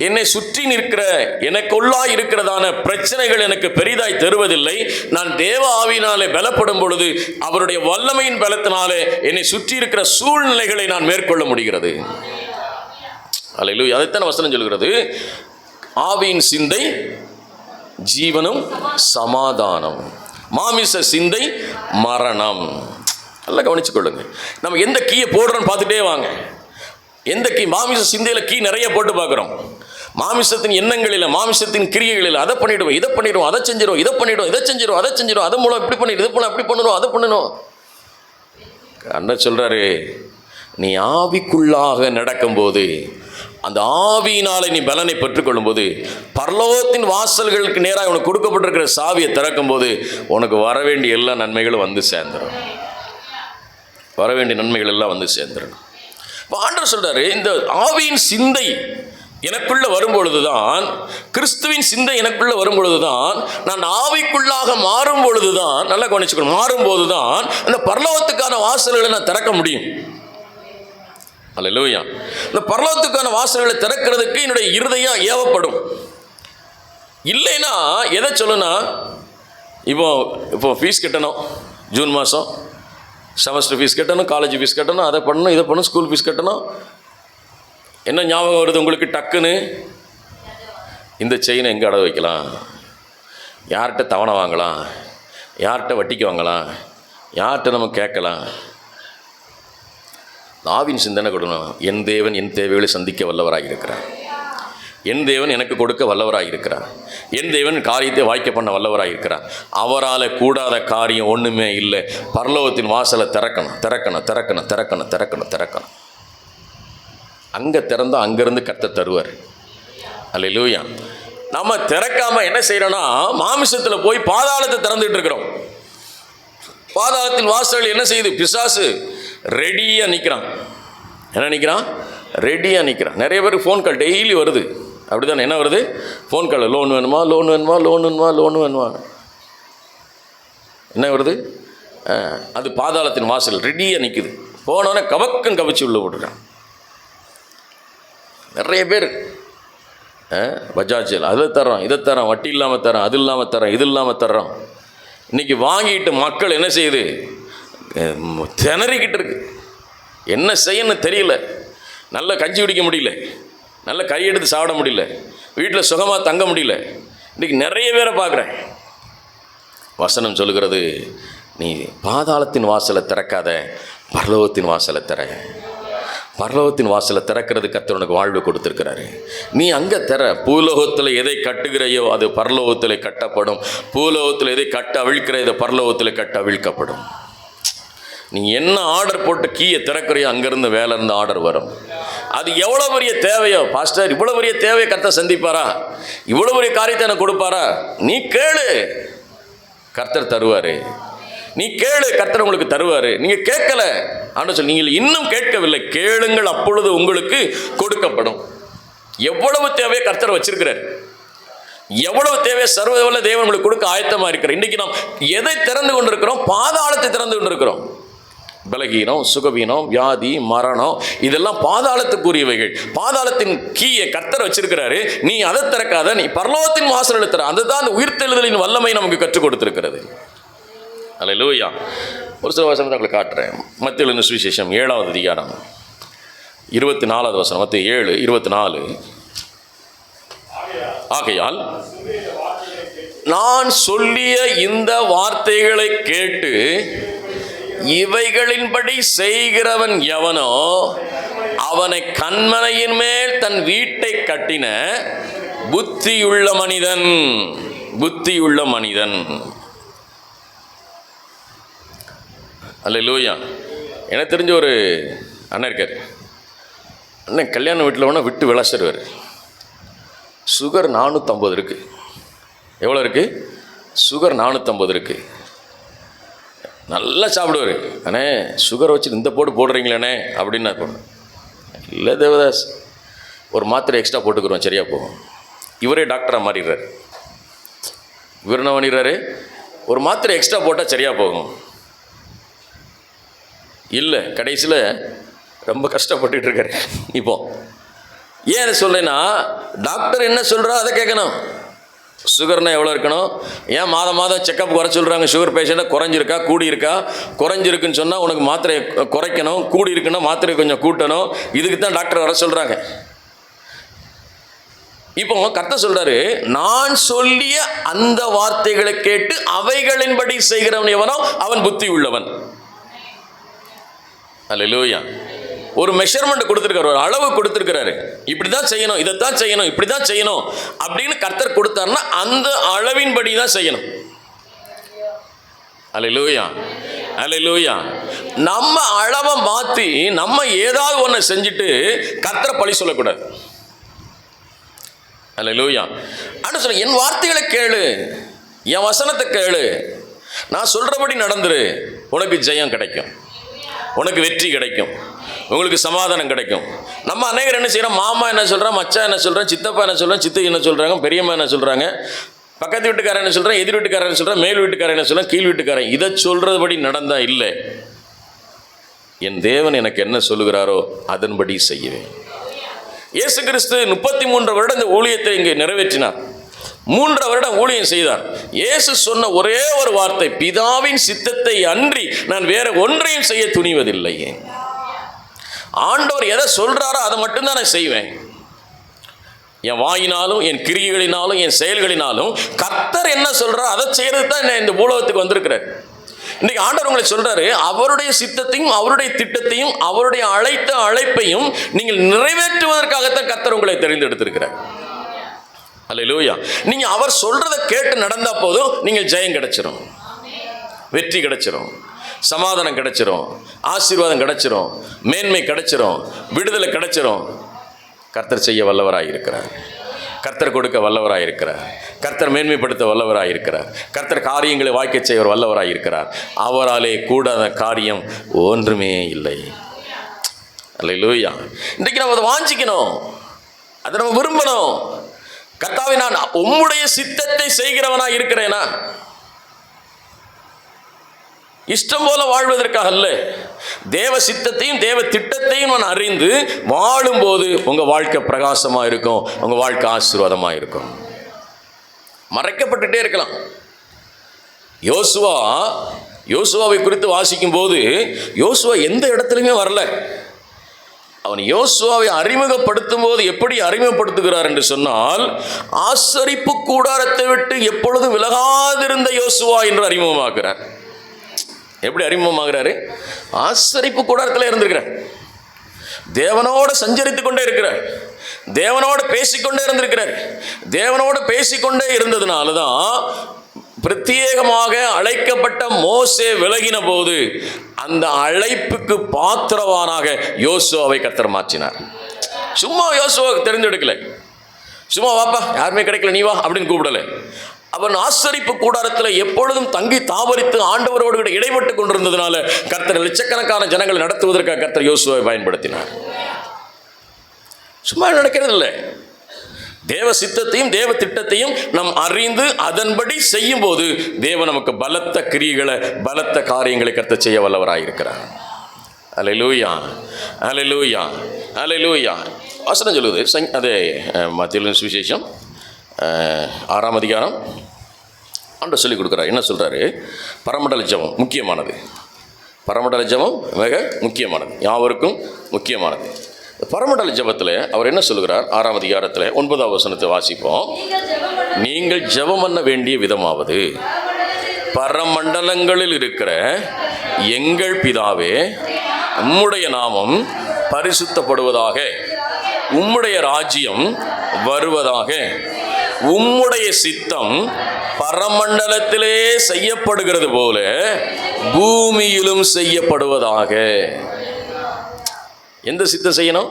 என்னை சுற்றி நிற்கிற எனக்குள்ளாய் இருக்கிறதான பிரச்சனைகள் எனக்கு பெரிதாய் தருவதில்லை. நான் தேவ ஆவியினாலே பலப்படும் பொழுது அவருடைய வல்லமையின் பலத்தினாலே என்னை சுற்றி இருக்கிற சூழ்நிலைகளை நான் மேற்கொள்ள முடிகிறது. அல்லேலூயா. அதைத்தான் வசனம் சொல்கிறது. ஆவியின் சிந்தை ஜீவனும் சமாதானம், மாமிச சிந்தை மரணம். நல்லா கவனிச்சு கொள்ளுங்க. நம்ம எந்த கீயை போடுறோன்னு பார்த்துட்டே வாங்க. எந்த கீ? மாமிச சிந்தையில் கீ நிறைய போட்டு பார்க்குறோம். மாமிசத்தின் எண்ணங்களில், மாமிசத்தின் கிரியைகளில் அதை பண்ணிவிடுவோம், இதை பண்ணிவிடுவோம், அதை செஞ்சிடும், இதை பண்ணிவிடும், இதை செஞ்சிடும், அதை செஞ்சிடும், அது மூலம் இப்படி பண்ணிடு, இது போல அப்படி பண்ணணும், அதை பண்ணணும். அண்ணன் சொல்கிறாரு, நீ ஆவிக்குள்ளாக நடக்கும்போது, அந்த ஆவியினாலே நீ பலனை பெற்றுக்கொள்ளும் போது, பரலோகத்தின் வாசல்களுக்கு நேராக உனக்கு கொடுக்கப்பட்டிருக்கிற சாவியை திறக்கும் போது உனக்கு வர வேண்டிய எல்லா நன்மைகளும் வந்து சேர்ந்துடும். வர வேண்டிய நன்மைகள் எல்லாம் வந்து சேர்ந்துடும். இப்போ ஆண்டவர் சொல்றாரு, இந்த ஆவியின் சிந்தை எனக்குள்ள வரும்பொழுதுதான், கிறிஸ்துவின் சிந்தை எனக்குள்ள வரும்பொழுதுதான், நான் ஆவிக்குள்ளாக மாறும் பொழுதுதான், நல்லா கவனிச்சுக்கணும், மாறும்போதுதான் அந்த பரலோகத்துக்கான வாசல்களை நான் திறக்க முடியும். அல்லேலூயா. இந்த பரலோகத்துக்கான வாசல்களை திறக்கிறதுக்கு என்னுடைய இருதயம் ஏவப்படும். இல்லைன்னா எதை சொல்லுன்னா, இப்போ ஃபீஸ் கட்டணும், ஜூன் மாதம் செமஸ்டர் ஃபீஸ் கட்டணும், காலேஜ் ஃபீஸ் கட்டணும், அதை பண்ணணும், இதை பண்ணணும், ஸ்கூல் ஃபீஸ் கட்டணும். என்ன ஞாபகம் வருது உங்களுக்கு டக்குன்னு? இந்த செயினை எங்கே அடகு வைக்கலாம், யார்கிட்ட தவணை வாங்கலாம், யார்கிட்ட வட்டிக்கு வாங்கலாம், யார்கிட்ட நம்ம கேட்கலாம். ஆவின் சிந்தனை கொடுக்கணும். என் தேவன் என் தேவைகளை சந்திக்க வல்லவராக இருக்கிறார். என் தேவன் எனக்கு கொடுக்க வல்லவராக இருக்கிறார். என் தேவன் காரியத்தை வாய்க்க பண்ண வல்லவராக இருக்கிறார். அவரால் கூடாத காரியம் ஒன்றுமே இல்லை. பரலோகத்தின் வாசலை திறக்கணும், திறக்கணும், திறக்கணும், திறக்கணும், திறக்கணும், திறக்கணும். அங்கே திறந்தால் அங்கேருந்து கர்த்தர் தருவார். அல்லேலூயா. நம்ம திறக்காமல் என்ன செய்கிறோன்னா, மாமிசத்தில் போய் பாதாளத்தை திறந்துட்டு இருக்கிறோம். பாதாளத்தின் வாசல் என்ன செய்யுது? பிசாசு ரெடியாக நிற்கிறான். என்ன நிற்கிறான்? ரெடியாக நிற்கிறான். நிறைய பேருக்கு ஃபோன் கால் டெய்லி வருது. அப்படி தானே? என்ன வருது? Phone call. லோன் வேணுமா, லோன் வேணுமா, லோன் வேணுமா, லோன் வேணுமா, என்ன வருது? அது பாதாளத்தின் வாசல் ரெடியாக நிற்குது. போனோன்னே கவக்கம் கவிச்சு உள்ள போட்டுருக்கான். நிறைய பேர் பஜாஜில் அதை தரோம், இதை தரோம், வட்டி இல்லாமல் தரோம், அது இல்லாமல் தரோம், இது இல்லாமல் தர்றோம். இன்றைக்கி வாங்கிட்டு மக்கள் என்ன செய்யுது? திணறிக்கிட்டு இருக்கு. என்ன செய்யணும்னு தெரியல. நல்ல கஞ்சி குடிக்க முடியல, நல்ல கறி எடுத்து சாப்பிட முடியல, வீட்டில் சுகமாக தங்க முடியல. இன்றைக்கி நிறைய பேரை பார்க்குறேன். வசனம் சொல்லுகிறது, நீ பாதாளத்தின் வாசலை திறக்காத, பரலோகத்தின் வாசலை திற. பரலோகத்தின் வாசலை திறக்கிறது கர்த்தர் உனக்கு வாழ்வு கொடுத்துருக்கிறாரு. நீ அங்கே திற. பூலோகத்தில் எதை கட்டுகிறையோ அது பரலோகத்தில் கட்டப்படும். பூலோகத்தில் எதை கட்ட அவிழ்க்கிறதோ பரலோகத்தில் கட்ட அவிழ்க்கப்படும். நீ என்ன ஆர்டர் போட்டு கீயை திறக்கிறையோ அங்கேருந்து வேலை இருந்து ஆர்டர் வரும். அது எவ்வளோ பெரிய தேவையோ, பாஸ்டர் இவ்வளோ பெரிய தேவையை கர்த்தர் சந்திப்பாரா, இவ்வளோ பெரிய காரியத்தை எனக்கு கொடுப்பாரா? நீ கேளு, கர்த்தர் தருவார். நீ கேளு, கர்த்தர் உங்களுக்கு தருவார். நீங்கள் கேட்கல ஆண்டு சொல்லி, நீங்கள் இன்னும் கேட்கவில்லை, கேளுங்கள் அப்பொழுது உங்களுக்கு கொடுக்கப்படும். எவ்வளவு தேவையை கர்த்தர் வச்சிருக்கிறார், எவ்வளவு தேவை சர்வவல்ல தேவன் உங்களுக்கு கொடுக்க ஆயத்தமாக இருக்கிறார். இன்றைக்கி நாம் எதை திறந்து கொண்டிருக்கிறோம்? பாதாளத்தை திறந்து கொண்டிருக்கிறோம். பலகீனம், சுகவீனம், வியாதி, மரணம், இதெல்லாம் பாதாளத்துக்குரியவைகள். பாதாளத்தின் கீயை கர்த்தர் வச்சிருக்கிறாரு. நீ அதை திறக்காத, நீ பரலோகத்தின் வாசல் திற. அதுதான் அந்த உயிர்த்தெழுதலின் வல்லமை நமக்கு கற்றுக் கொடுத்திருக்கிறது. அல்லேலூயா. ஒரு சில வசனத்தை உங்களுக்கு காட்டுறேன். மத்தேயு எழுதின சுவிசேஷம் 7வது அதிகாரம் 24வது வசனம். மத்தேயு 7:24. ஆகையால் நான் சொல்லிய இந்த வார்த்தைகளை கேட்டு இவைகளின்படி செய்கிறவன் எவனோ அவனை கன்மலையின் மேல் தன் வீட்டை கட்டின புத்தியுள்ள மனிதன். புத்தியுள்ள மனிதன். அல்லேலூயா. எனக்கு தெரிஞ்ச ஒரு அண்ணன் இருக்கார். அண்ணன் கல்யாண வீட்டில் வேணால் விட்டு விளாசிடுவார். சுகர் 450 இருக்குது. எவ்வளோ இருக்குது? சுகர் 450 இருக்குது. நல்லா சாப்பிடுவார். அண்ணே சுகர் வச்சு இந்த போடுறீங்களேண்ணே அப்படின்னு நான் போடுறேன். இல்லை தேவதாஸ், ஒரு மாத்திரை எக்ஸ்ட்ரா போட்டுக்கிறோம், சரியாக போகும். இவரே டாக்டராக மாறிடுறாரு. இவர் என்ன பண்ணிடுறாரு? ஒரு மாத்திரை எக்ஸ்ட்ரா போட்டால் சரியாக போகும். இல்லை, கடைசியில் ரொம்ப கஷ்டப்பட்டுட்டு இருக்காரு. இப்போ ஏன் அதை சொல்லேன்னா, டாக்டர் என்ன சொல்கிறா அதை கேட்கணும். சுகர்னால் எவ்வளோ இருக்கணும்? ஏன் மாதம் மாதம் செக்கப் குறை சொல்கிறாங்க? சுகர் பேஷண்ட்டை குறைஞ்சிருக்கா கூடி இருக்கா? குறைஞ்சிருக்குன்னு சொன்னால் உனக்கு மாத்திரை குறைக்கணும், கூடி இருக்குன்னா மாத்திரை கொஞ்சம் கூட்டணும். இதுக்கு தான் டாக்டர் வர சொல்கிறாங்க. இப்போ கர்த்தர் சொல்கிறாரு, நான் சொல்லிய அந்த வார்த்தைகளை கேட்டு அவைகளின்படி செய்கிறவன் எவனோ அவன் புத்தி உள்ளவன். அல்லேலூயா. ஒரு மெஷர்மெண்ட் கொடுத்துருக்காரு, ஒரு அளவு கொடுத்துருக்கிறாரு. இப்படி தான் செய்யணும், இதைத்தான் செய்யணும், இப்படி தான் செய்யணும் அப்படின்னு கர்த்தர் கொடுத்தாருன்னா அந்த அளவின்படி தான் செய்யணும். அல்லேலூயா, அல்லேலூயா. நம்ம அளவை மாற்றி நம்ம ஏதாவது ஒன்று செஞ்சுட்டு கர்த்தரை பழி சொல்லக்கூடாது. அல்லேலூயா. அப்படின்னு சொல்ல, என் வார்த்தைகளை கேளு, என் வசனத்தை கேளு, நான் சொல்கிறபடி நடந்துரு, உனக்கு ஜெயம் கிடைக்கும், உனக்கு வெற்றி கிடைக்கும், உங்களுக்கு சமாதானம் கிடைக்கும். நம்ம அநேகர் என்ன செய்கிறோம்? மாமா என்ன சொல்கிறான், மச்சான் என்ன சொல்கிறேன், சித்தப்பா என்ன சொல்கிறேன், சித்தி என்ன சொல்கிறாங்க, பெரியம்மா என்ன சொல்கிறாங்க, பக்கத்து வீட்டுக்காரன் என்ன சொல்கிறேன், எதிர் வீட்டுக்காரன் என்ன சொல்கிறேன், மேல் வீட்டுக்காரன் என்ன சொல்கிறேன், கீழ் வீட்டுக்காரன், இதை சொல்கிறபடி நடந்தால் இல்லை. என் தேவன் எனக்கு என்ன சொல்லுகிறாரோ அதன்படி செய்வேன். இயேசு கிறிஸ்து 33 வருடம் இந்த ஊழியத்தை இங்கே நிறைவேற்றினார். 3 வருடம் ஊழியம் செய்தார். இயேசு சொன்ன ஒரே ஒரு வார்த்தை, பிதாவின் சித்தத்தை அன்றி நான் வேற ஒன்றையும் செய்ய துணிவதில்லை. ஆண்டவர் எதை சொல்றாரோ அதை மட்டும்தான் நான் செய்வேன். என் வாயினாலும் என் கிரியைகளினாலும் என் செயல்களினாலும் கர்த்தர் என்ன சொல்றார் அதை செய்யறது தான் இந்த பூலோகத்துக்கு வந்திருக்கிறார். இன்னைக்கு ஆண்டவர் உங்களை சொல்றாரு, அவருடைய சித்தத்தையும் அவருடைய திட்டத்தையும் அவருடைய அழைத்த அழைப்பையும் நீங்கள் நிறைவேற்றுவதற்காகத்தான் கர்த்தர் உங்களை தெரிந்தெடுத்திருக்கிறார். அல்லேலூயா. நீங்க அவர் சொல்றதை கேட்டு நடந்தா போதும், நீங்கள் ஜெயம் கிடைச்சிரும், வெற்றி கிடைச்சிரும், சமாதானம் கிடைச்சிரும், ஆசீர்வாதம் கிடைச்சிரும், மேன்மை கிடைச்சிரும், விடுதலை கிடைச்சிரும். கர்த்தர் செய்ய வல்லவராய் இருக்கிறார், கர்த்தர் கொடுக்க வல்லவராய் இருக்கிறார், கர்த்தர் மேன்மைப்படுத்த வல்லவராய் இருக்கிறார், கர்த்தர் காரியங்களை வாய்க்க செய்ய வல்லவராய் இருக்கிறார். அவராலே கூடாத காரியம் ஒன்றுமே இல்லை. அல்லேலூயா. இன்றைக்கு நம்ம அதை வாஞ்சிக்கணும், அதை நம்ம விரும்பணும். கர்த்தாவே, நான் உம்முடைய சித்தத்தை செய்கிறவனாய் இருக்கிறேனா? இஷ்டம் போல வாழ்வதற்காக அல்ல, தேவ சித்தத்தையும் தேவ திட்டத்தையும் நான் அறிந்து வாழும்போது உங்க வாழ்க்கை பிரகாசமா இருக்கும், உங்க வாழ்க்கை ஆசீர்வாதமா இருக்கும். மறைக்கப்பட்டுட்டே இருக்கலாம். யோசுவாவை குறித்து வாசிக்கும் போது யோசுவா எந்த இடத்துலையுமே வரல. அவன் யோசுவாவை அறிமுகப்படுத்தும் போது எப்படி அறிமுகப்படுத்துகிறார் என்று சொன்னால், ஆசரிப்பு கூடாரத்தை விட்டு எப்பொழுதும் விலகாதிருந்த யோசுவா என்று அறிமுகமாக்குறார். எப்படி அறிமுகமாகிறாரு? ஆசரிப்பு கூடாரத்தில் இருந்திருக்கிறார், தேவனோடு சஞ்சரித்து கொண்டே இருக்கிறார், தேவனோடு பேசிக்கொண்டே இருந்திருக்கிறார். தேவனோடு பேசிக்கொண்டே இருந்ததுனால தான் பிரத்யேகமாக அழைக்கப்பட்ட மோசே விலகின போது அந்த அழைப்புக்கு பாத்திரவானாக யோசுவாவை கர்த்தர் மாற்றினார். சும்மா யோசுவாவை தெரிந்தெடுக்கல, சும்மா வாப்பா யாருமே கிடைக்கல நீ வா அப்படின்னு கூப்பிடல. அவன் ஆசரிப்பு கூடாரத்தில் எப்பொழுதும் தங்கி தாவரித்து ஆண்டவரோடு கூட இடைப்பட்டு கொண்டிருந்ததுனால கர்த்தர் லட்சக்கணக்கான ஜனங்களை நடத்துவதற்காக கர்த்தர் யோசுவாவை பயன்படுத்தினார். சும்மா நடக்கிறது இல்லை. தேவ சித்தத்தையும் தேவ திட்டத்தையும் நாம் அறிந்து அதன்படி செய்யும் போது தேவன் நமக்கு பலத்த கிரியைகளை பலத்த காரியங்களை கர்த்தர் செய்ய வல்லவராயிருக்கிறார். அல்லேலூயா, அல்லேலூயா, அல்லேலூயா. வசனம் சொல்லுது, அதே மத்தேயு சுவிசேஷம் 6ஆம் அதிகாரம் ஆண்டவர் சொல்லிக் கொடுக்குறார். என்ன சொல்கிறாரு? பரமண்டல ஜெபம் முக்கியமானது, பரமண்டல ஜெபம் மிக முக்கியமானது, யாவருக்கும் முக்கியமானது. பரமண்டல ஜெபத்தில் அவர் என்ன சொல்கிறார்? 6ஆம் அதிகாரத்தில் 9ஆம் வசனத்தை வாசிப்போம். நீங்கள் ஜெபம் பண்ண வேண்டிய விதமாவது, பரமண்டலங்களில் இருக்கிற எங்கள் பிதாவே, உம்முடைய நாமம் பரிசுத்தப்படுவதாக, உம்முடைய ராஜ்யம் வருவதாக, உம்முடைய சித்தம் பரமண்டலத்திலே செய்யப்படுகிறது போல பூமியிலும் செய்யப்படுவதாக. எந்த சித்தம் செய்யணும்?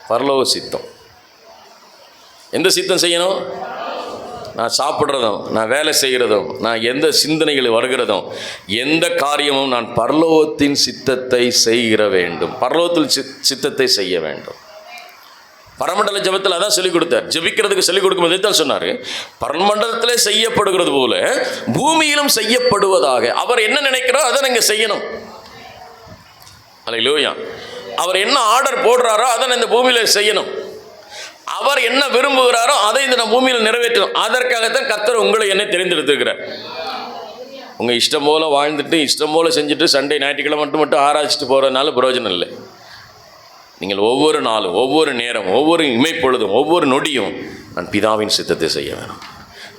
பரலோக சித்தம். எந்த சித்தம் செய்யணும்? நான் சாப்பிட்றதும், நான் வேலை செய்கிறதும், நான் எந்த சிந்தனைகள் வருகிறதும், எந்த காரியமும் நான் பரலோகத்தின் சித்தத்தை செய்கிற வேண்டும், பரலோகத்தில் சித்தத்தை செய்ய வேண்டும். பரமண்டல ஜெபத்தில் அதான் சொல்லிக் கொடுத்தார். ஜெபிக்கிறதுக்கு சொல்லிக் கொடுக்கும் போதே தான் சொன்னார், பரமண்டலத்திலே செய்யப்படுகிறது போல பூமியிலும் செய்யப்படுவதாக. அவர் என்ன நினைக்கிறாரோ அதை நீங்கள் செய்யணும். அல்லேலூயா. அவர் என்ன ஆர்டர் போடுறாரோ அதை இந்த பூமியில் செய்யணும். அவர் என்ன விரும்புகிறாரோ அதை இந்த பூமியில் நிறைவேற்றணும். அதற்காகத்தான் கர்த்தர் உங்களை என்ன தெரிந்தெடுத்துக்கிறார். உங்கள் இஷ்டம் போல் வாழ்ந்துட்டு இஷ்டம் போல் செஞ்சுட்டு சண்டே ஞாயிற்றுக்கிழமை மட்டும் ஆராய்ச்சிட்டு போகிறதுனால பிரயோஜனம் இல்லை. நீங்கள் ஒவ்வொரு நாளும், ஒவ்வொரு நேரம், ஒவ்வொரு இமைப்பொழுதும், ஒவ்வொரு நொடியும் நான் பிதாவின் சித்தத்தை செய்ய வேணும்,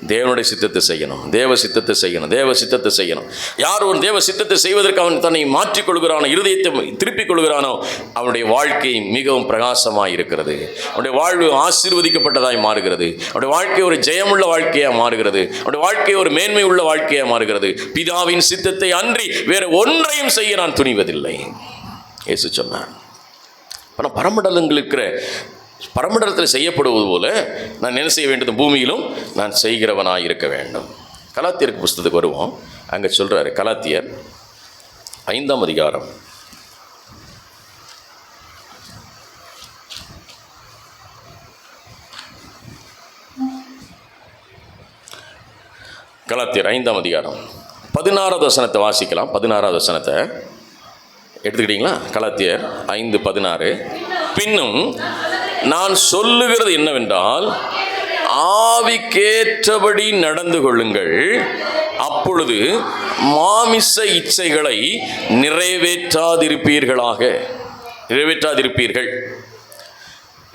தேவனுடைய சித்தத்தை செய்யணும், தேவ சித்தத்தை செய்யணும், தேவ சித்தத்தை செய்யணும். யார் ஒரு தேவ சித்தத்தை செய்வதற்கு அவன் தன்னை மாற்றிக்கொள்கிறானோ, இருதயத்தை திருப்பிக் கொள்கிறானோ, அவனுடைய வாழ்க்கை மிகவும் பிரகாசமாக இருக்கிறது, அவனுடைய வாழ்வு ஆசீர்வதிக்கப்பட்டதாய் மாறுகிறது, அவனுடைய வாழ்க்கை ஒரு ஜெயமுள்ள வாழ்க்கையாக மாறுகிறது, அவனுடைய வாழ்க்கை ஒரு மேன்மை உள்ள வாழ்க்கையாக மாறுகிறது. பிதாவின் சித்தத்தை அன்றி வேறு ஒன்றையும் செய்ய நான் துணிவதில்லை இயேசு சொன்னார். ஆனால் பரமண்டலங்கள் இருக்கிற பரமண்டலத்தில் செய்யப்படுவது போல நான் என்ன செய்ய வேண்டியது? பூமியிலும் நான் செய்கிறவனாக இருக்க வேண்டும். கலாத்தியருக்கு புஸ்தகத்துக்கு வருவோம். அங்கே சொல்கிறாரு, கலாத்தியர் 5ஆம் அதிகாரம் கலாத்தியர் 5ஆம் அதிகாரம் 16வது வசனத்தை வாசிக்கலாம். 16வது வசனத்தை எடுத்துக்கிட்டீங்களா? கலாத்தியர் 5:16. பின்னும் நான் சொல்லுகிறது என்னவென்றால், ஆவிக்கேற்றபடி நடந்து கொள்ளுங்கள், அப்பொழுது மாமிச இச்சைகளை நிறைவேற்றாதிருப்பீர்கள்.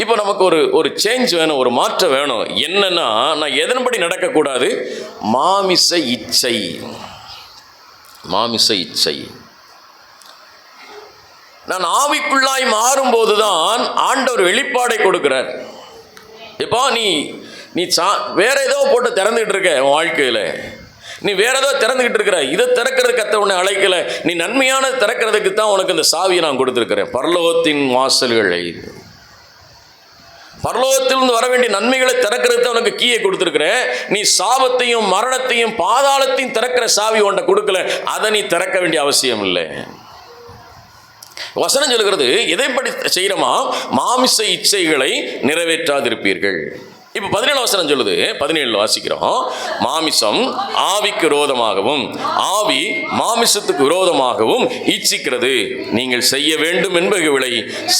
இப்போ நமக்கு ஒரு சேஞ்ச் வேணும், ஒரு மாற்றம் வேணும். என்னன்னா, நான் எதன்படி நடக்கக்கூடாது? மாமிச இச்சை. மாமிச இச்சை. நான் ஆவிக்குள்ளாய் மாறும்போது தான் ஆண்டவர் வெளிப்பாடை கொடுக்கிறார். இப்போ நீ வேற ஏதோ போட்டு திறந்துகிட்டு இருக்க உன் வாழ்க்கையில், நீ வேற ஏதோ திறந்துகிட்டு இருக்கிற. இதை திறக்கிறது கர்த்தர் உன்னை அழைக்கல. நீ நன்மையான திறக்கிறதுக்கு தான் உனக்கு இந்த சாவியை நான் கொடுத்துருக்கிறேன். பரலோகத்தின் வாசல்களை, பரலோகத்திலிருந்து வர வேண்டிய நன்மைகளை திறக்கிறது உனக்கு கீயை கொடுத்துருக்கிறேன். நீ சாபத்தையும் மரணத்தையும் பாதாளத்தையும் திறக்கிற சாவி உன்னை கொடுக்கல. அதை நீ திறக்க வேண்டிய அவசியம் இல்லை. வசனம் சொல்லுகிறது, எதைப்படி செய்கிறோமா? மாமிச இச்சைகளை நிறைவேற்றாதிருப்பீர்கள். இப்போ 17 வசனம் சொல்லுது, 17 வாசிக்கிறோம். மாமிசம் ஆவிக்கு விரோதமாகவும் ஆவி மாமிசத்துக்கு விரோதமாகவும் இச்சிக்கிறது. நீங்கள் செய்ய வேண்டும் என்பவைகளை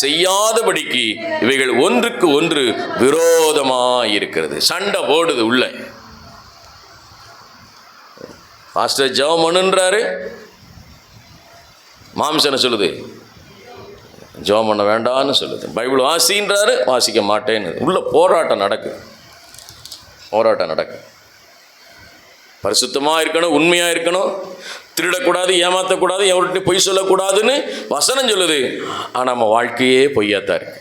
செய்யாதபடிக்கு இவைகள் ஒன்றுக்கு ஒன்று விரோதமாயிருக்கிறது. சண்டை போடுது உள்ள. பாஸ்டர் ஜெபம் பண்ணுன்றாரு, மாமிசம் என்ன சொல்லுது? ஜெபம் பண்ண வேண்டான்னு சொல்லுது. பைபிள் வாசின்றாரு, வாசிக்க மாட்டேன்னு. உள்ள போராட்டம் நடக்கு, போராட்டம் நடக்கு. பரிசுத்தமாக இருக்கணும், உண்மையாக இருக்கணும், திருடக்கூடாது, ஏமாற்றக்கூடாது, எவர்கிட்ட பொய் சொல்லக்கூடாதுன்னு வசனம் சொல்லுது. ஆனால் நம்ம வாழ்க்கையே பொய்யாத்தான் இருக்கு.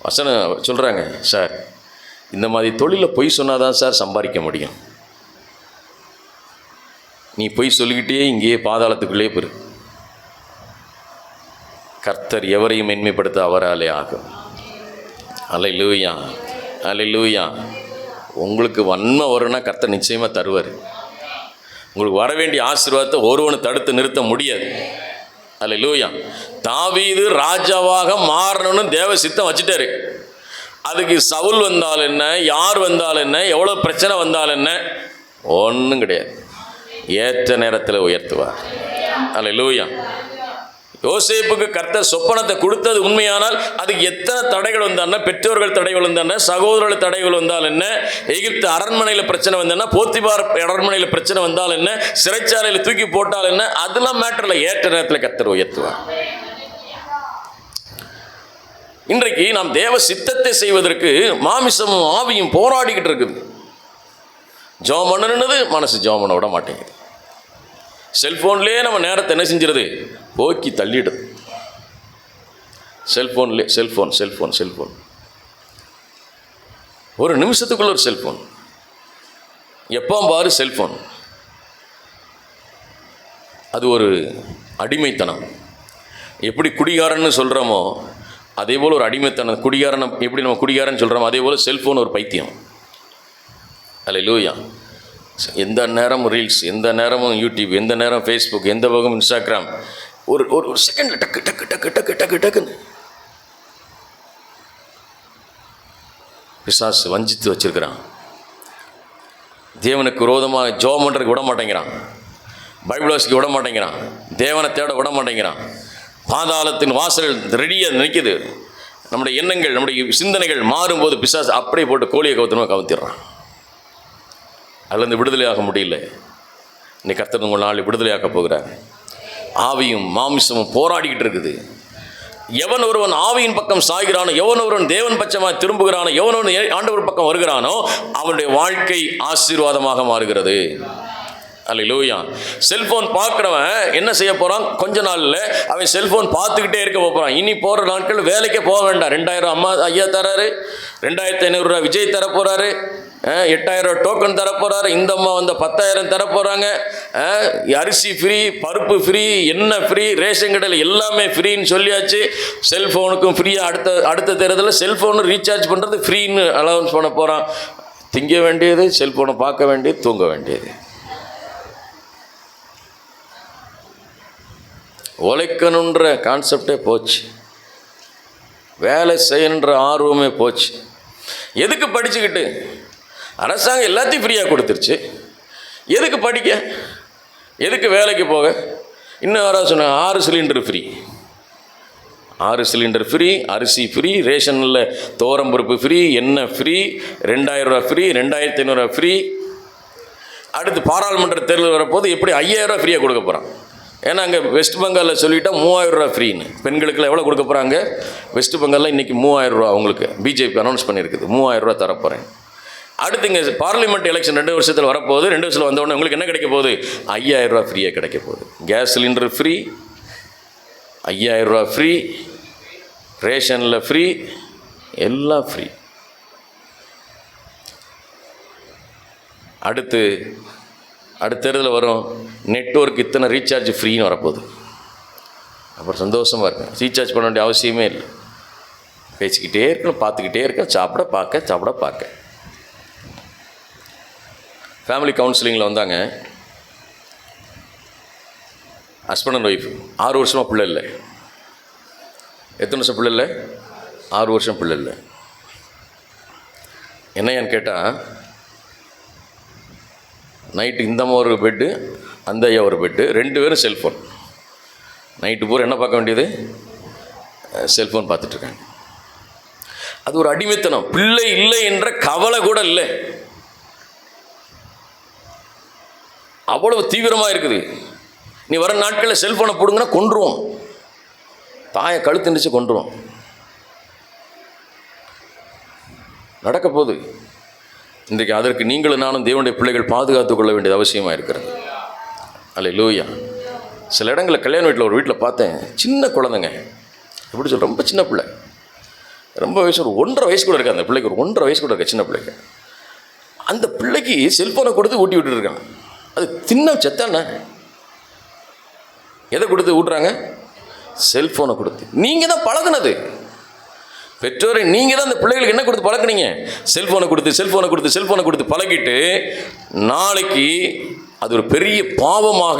வசனம் சொல்கிறாங்க, சார் இந்த மாதிரி தொழிலில் பொய் சொன்னாதான் சார் சம்பாதிக்க முடியும். நீ பொய் சொல்லிக்கிட்டே இங்கேயே பாதாளத்துக்குள்ளே போயிரு. கர்த்தர் எவரையும் மென்மைப்படுத்த அவராலே ஆகும். அல்லேலூயா, அல்லேலூயா. உங்களுக்கு வன்மை வரும்னா கர்த்தர் நிச்சயமாக தருவார். உங்களுக்கு வர வேண்டிய ஆசீர்வாதத்தை ஒருவனை தடுத்து நிறுத்த முடியாது. அல்லேலூயா. தாவீது ராஜாவாக மாறணும்னு தேவ சித்தம் வச்சுட்டாரு. அதுக்கு சவுல் வந்தால் என்ன, யார் வந்தால் என்ன, எவ்வளோ பிரச்சனை வந்தால் என்ன, ஒன்றும் கிடையாது. ஏற்ற நேரத்தில் உயர்த்துவார். அல்லேலூயா. யோசேப்புக்கு கர்த்தர் சொப்பனத்தை கொடுத்தது உண்மையானால் அதுக்கு எத்தனை தடைகள் வந்தால், பெற்றோர்கள் தடைகள் வந்தால், சகோதரர்கள் தடைகள் வந்தால் என்ன, எகிப்து அரண்மனையில் பிரச்சனை வந்தால், போத்திபார் அரண்மனையில் பிரச்சனை வந்தால் என்ன, சிறைச்சாலையில் தூக்கி போட்டால் என்ன, அதெல்லாம் மேட்டர்ல ஏற்ற நேரத்தில் கர்த்தர் உயர்த்துவார். இன்றைக்கு நாம் தேவ சித்தத்தை செய்வதற்கு மாமிசமும் ஆவியும் போராடிக்கிட்டு இருக்குது. ஜெபம் பண்ணணுன்னது மனசு ஜெபம் பண்ண விட மாட்டேங்குது. செல்ஃபோன்லேயே நம்ம நேரத்தை என்ன செஞ்சிருது? போக்கி தள்ளிடுது. செல்ஃபோன்லேயே செல்ஃபோன் ஒரு நிமிஷத்துக்குள்ள ஒரு செல்ஃபோன், எப்போ பாரு செல்ஃபோன். அது ஒரு அடிமைத்தனம். எப்படி குடிகாரன்னு சொல்கிறோமோ அதே போல் ஒரு அடிமைத்தனம். குடிகாரன் எப்படி நம்ம குடிகாரன்னு சொல்கிறோமோ அதே போல் செல்ஃபோன் ஒரு பைத்தியம். அல்லேலூயா. எந்த நேரமும் ரீல்ஸ், எந்த நேரமும் யூடியூப், எந்த நேரம் ஃபேஸ்புக், எந்த பக்கம் இன்ஸ்டாகிராம். ஒரு ஒரு செகண்டில் டக்கு டக்கு டக்கு டக்கு டக்கு டக்குன்னு பிசாசு வஞ்சித்து வச்சிருக்கிறான். தேவனுக்கு விரோதமாக ஜெபம் பண்ணுறதுக்கு விட மாட்டேங்கிறான், பைபிள் வாசிக்க விட மாட்டேங்கிறான், தேவனை தேட விட மாட்டேங்கிறான். பாதாளத்தின் வாசல் ரெடியாக நிற்கிது. நம்முடைய எண்ணங்கள், நம்முடைய சிந்தனைகள் மாறும்போது பிசாசு அப்படியே போட்டு கோழியை கவுத்திடுறான். அதுலேருந்து விடுதலையாக முடியல. இன்னைக்கு கர்த்தர் உங்கள் நாள் விடுதலையாக்க போகிறார். ஆவியும் மாமிசமும் போராடிக்கிட்டு இருக்குது. எவன் ஒருவன் ஆவியின் பக்கம் சாய்கிறானோ, எவன் ஒருவன் தேவன் பட்சமாக திரும்புகிறானோ, எவன் ஒருவன் ஆண்டவர் பக்கம் வருகிறானோ அவனுடைய வாழ்க்கை ஆசீர்வாதமாக மாறுகிறது. அல்லேலூயா. செல்ஃபோன் பார்க்குறவன் என்ன செய்ய போகிறான்? கொஞ்ச நாளில் அவன் செல்ஃபோன் பார்த்துக்கிட்டே இருக்க போகிறான். இனி போகிற நாட்கள் வேலைக்கே போக வேண்டாம். 2000 ஐயா தராரு, 2500 விஜய் தர போகிறாரு, 8000 டோக்கன் தரப்போகிறாரு, இந்த அம்மா வந்து 10,000 தரப்போகிறாங்க. அரிசி ஃப்ரீ, பருப்பு ஃப்ரீ, எண்ணெய் ஃப்ரீ, ரேஷன் கடையில் எல்லாமே ஃப்ரீன்னு சொல்லியாச்சு. செல்ஃபோனுக்கும் ஃப்ரீயாக அடுத்த தேர்தலில் செல்ஃபோனு ரீசார்ஜ் பண்ணுறது ஃப்ரீன்னு அலௌன்ஸ் பண்ண போகிறான். திங்க வேண்டியது, செல்ஃபோனை பார்க்க வேண்டியது, தூங்க வேண்டியது. உழைக்கணுன்ற கான்செப்டே போச்சு. வேலை செய்யணுன்ற ஆர்வமே போச்சு. எதுக்கு படிச்சுக்கிட்டு? அரசாங்கம் எல்லாத்தையும் ஃப்ரீயாக கொடுத்துருச்சு. எதுக்கு படிக்க? எதுக்கு வேலைக்கு போக? இன்னும் யாராவது சொன்னாங்க 6 சிலிண்டர் ஃப்ரீ, 6 சிலிண்டர் ஃப்ரீ, அரிசி ஃப்ரீ, ரேஷனில் தோரம்பருப்பு ஃப்ரீ, எண்ணெய் ஃப்ரீ, 2000 ஃப்ரீ, 2500 ஃப்ரீ. அடுத்து பாராளுமன்ற தேர்தல் வரப்போது எப்படி 5000 ஃப்ரீயாக கொடுக்க போகிறான். ஏன்னா அங்கே வெஸ்ட் பெங்காலில் சொல்லிட்டா 3000 ரூபா ஃப்ரீன்னு. பெண்களுக்குலாம் எவ்வளோ கொடுக்க போகிறாங்க? வெஸ்ட் பெங்காலில் இன்றைக்கி 3000 ரூபா அவங்களுக்கு பிஜேபி அனௌன்ஸ் பண்ணியிருக்குது, 3000 ரூபா தரப்போகிறேன். அடுத்து இங்கே பார்லிமெண்ட் எலெக்ஷன் 2 வருஷத்தில் வரப்போகுது. 2 வருஷத்தில் வந்தோடனே உங்களுக்கு என்ன கிடைக்க போகுது? 5000 ரூபா ஃப்ரீயாக கிடைக்க போகுது. கேஸ் சிலிண்டர் ஃப்ரீ, 5000 ரூபா ஃப்ரீ, ரேஷனில் ஃப்ரீ, எல்லாம் ஃப்ரீ. அடுத்த தேர்தலில் வரும் நெட்வொர்க் இத்தனை ரீசார்ஜ் ஃப்ரீன்னு வரப்போகுது. அப்புறம் சந்தோஷமாக இருக்கும். ரீசார்ஜ் பண்ண வேண்டிய அவசியமே இல்லை. பேசிக்கிட்டே இருக்கணும், பார்த்துக்கிட்டே இருக்கணும், சாப்பிட பார்க்க. ஃபேமிலி கவுன்சிலிங்கில் வந்தாங்க. ஹஸ்பண்ட் அண்ட் ஒய்ஃப் 6 வருஷமாக பிள்ளை இல்லை. எத்தனை வருஷம் பிள்ளை இல்லை? 6 வருஷம் பிள்ளை இல்லை. என்னையான்னு கேட்டால், நைட்டு இந்த ஒரு பெட்டு, அந்த ஐயா ஒரு பெட்டு, 2 பேரும் செல்ஃபோன். நைட்டு பூரா என்ன பார்க்க வேண்டியது? செல்ஃபோன் பார்த்துட்ருக்காங்க. அது ஒரு அடிமைத்தனம். பிள்ளை இல்லை என்ற கவலை கூட இல்லை. அவ்வளவு தீவிரமாக இருக்குது. நீ வர நாட்களில் செல்ஃபோனை போடுங்கன்னா கொன்றுவோம், தாயை கழுத்துண்டிச்சு கொன்றுவோம். நடக்க போகுது. இன்றைக்கு அதற்கு நீங்களும் நானும் தேவனுடைய பிள்ளைகள் பாதுகாத்து கொள்ள வேண்டியது அவசியமாக இருக்கிறது. அல்லேலூயா. சில இடங்களில் கல்யாண வீட்டில் ஒரு வீட்டில் பார்த்தேன், சின்ன குழந்தைங்க, எப்படி சொல்ற, ரொம்ப சின்ன பிள்ளை, ரொம்ப வயசு, ஒரு 1.5 வயசு கூட இருக்காது அந்த பிள்ளைக்கு, ஒரு 1.5 வயசு கூட இருக்க சின்ன பிள்ளைக்கு. அந்த பிள்ளைக்கு செல்ஃபோனை கொடுத்து ஊட்டி விட்டுருக்காங்க. அது தின்ன செத்தானே. எதை கொடுத்து ஊட்டுறாங்க? செல்ஃபோனை கொடுத்து. நீங்கள் தான் பழகுனது. பெற்றோரை நீங்கள் தான் அந்த பிள்ளைகளுக்கு என்ன கொடுத்து பழகுனீங்க? செல்ஃபோனை கொடுத்து பழகிட்டு நாளைக்கு அது ஒரு பெரிய பாவமாக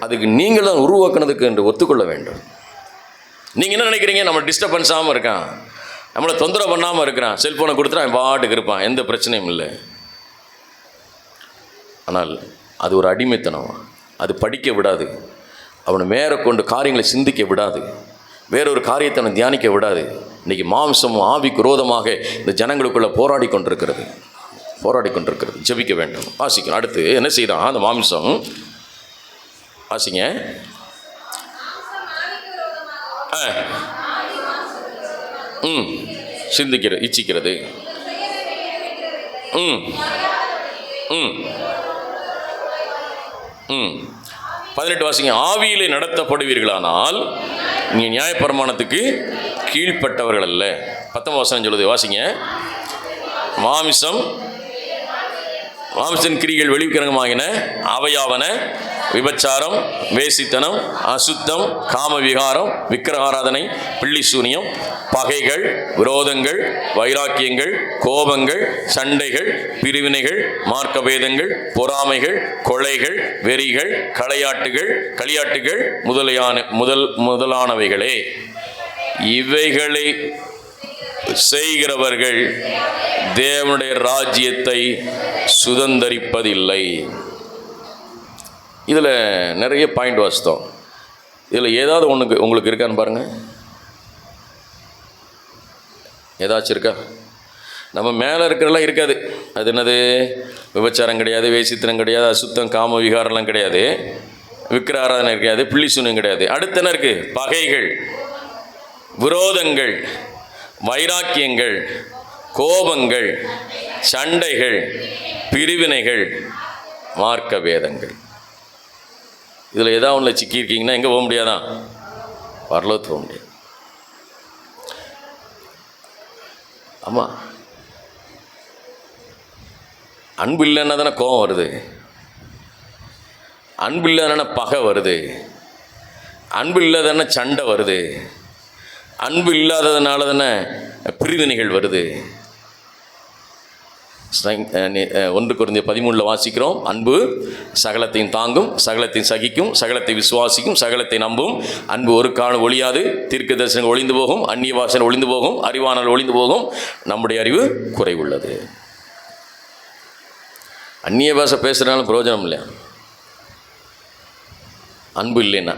அதுக்கு நீங்கள் தான் உருவாக்குனதுக்கு என்று ஒத்துக்கொள்ள வேண்டும். நீங்கள் என்ன நினைக்கிறீங்க? நம்ம டிஸ்டர்பன்ஸ் ஆகாமல் இருக்கான், நம்மளை தொந்தரவு பண்ணாமல் இருக்கிறான், செல்ஃபோனை கொடுத்துட்டு அவன் பாட்டுக்கு இருப்பான், எந்த பிரச்சனையும் இல்லை. ஆனால் அது ஒரு அடிமைத்தனம். அது படிக்க விடாது, அவனை மேலே கொண்டு காரியங்களை சிந்திக்க விடாது, வேறொரு காரியத்தை அவனை தியானிக்க விடாது. இன்றைக்கி மாம்சமும் ஆவிக்கு விரோதமாக இந்த ஜனங்களுக்குள்ளே போராடி கொண்டிருக்கிறது. ஜெபிக்க வேண்டும். வாசிக்கணும். அடுத்து என்ன செய்தான் அந்த மாம்சம்? வாசிங்க. சிந்திக்கிறது, இச்சிக்கிறது. 18 வாசிங்க. ஆவியிலே நடத்தப்படுவீர்களானால் நீ நியாயப்பிரமாணத்துக்கு கீழ்ப்பட்டவர்கள் அல்ல. 19 வசனம் சொல்லுது, வாசிங்க. மாமிசன் கிரிகள் வெளிக்கிரகமாகின அவையாவன விபச்சாரம், வேசித்தனம், அசுத்தம், காமவிகாரம், விக்கிரகாராதனை, பிள்ளி சூனியம், பகைகள், விரோதங்கள், வைராக்கியங்கள், கோபங்கள், சண்டைகள், பிரிவினைகள், மார்க்கபேதங்கள், பொறாமைகள், கொலைகள், வெறிகள், களியாட்டுகள் முதலானவைகளே. இவைகளை செய்கிறவர்கள் தேவனுடைய ராஜ்யத்தை சுதந்தரிப்பதில்லை. இதில் நிறைய பாயிண்ட் வாசித்தோம். இதில் ஏதாவது உங்களுக்கு இருக்கான்னு பாருங்கள். ஏதாச்சும் இருக்கா? நம்ம மேலே இருக்கிறதெல்லாம் இருக்காது. அது என்னது? விபச்சாரம் கிடையாது, வேசித்தனம் கிடையாது, அசுத்தம், காம விகாரம்லாம் கிடையாது, விக்கிர ஆராதனை கிடையாது, பிள்ளி சூனியம் கிடையாது. அடுத்து என்ன இருக்குது? பகைகள், விரோதங்கள், வைராக்கியங்கள், கோபங்கள், சண்டைகள், பிரிவினைகள், மார்க்க வேதங்கள். இதில் ஏதாவது ஒன்றில் சிக்கியிருக்கீங்கன்னா எங்கே போக முடியாதான்? பரலோகத்துக்கு போக முடியாது. ஆமாம், அன்பு இல்லைன்னா தானே கோபம் வருது, அன்பு இல்லாதனா பகை வருது, அன்பு இல்லாதனா சண்டை வருது, அன்பு இல்லாததுனால தானே பிரிவினைகள் வருது. 1 கொரிந்தியர் 13 வாசிக்கிறோம். அன்பு சகலத்தையும் தாங்கும், சகலத்தையும் சகிக்கும், சகலத்தை விசுவாசிக்கும், சகலத்தை நம்பும். அன்பு ஒரு காலம் ஒழியாது. தீர்க்க தரிசனங்கள் ஒளிந்து போகும், அந்நிய வாசனை ஒளிந்து போகும், அறிவானல் ஒளிந்து போகும், நம்முடைய அறிவு குறைவுள்ளது. அந்நிய பாஷை பேசுகிறனாலும் பிரயோஜனம் இல்லை, அன்பு இல்லைன்னா.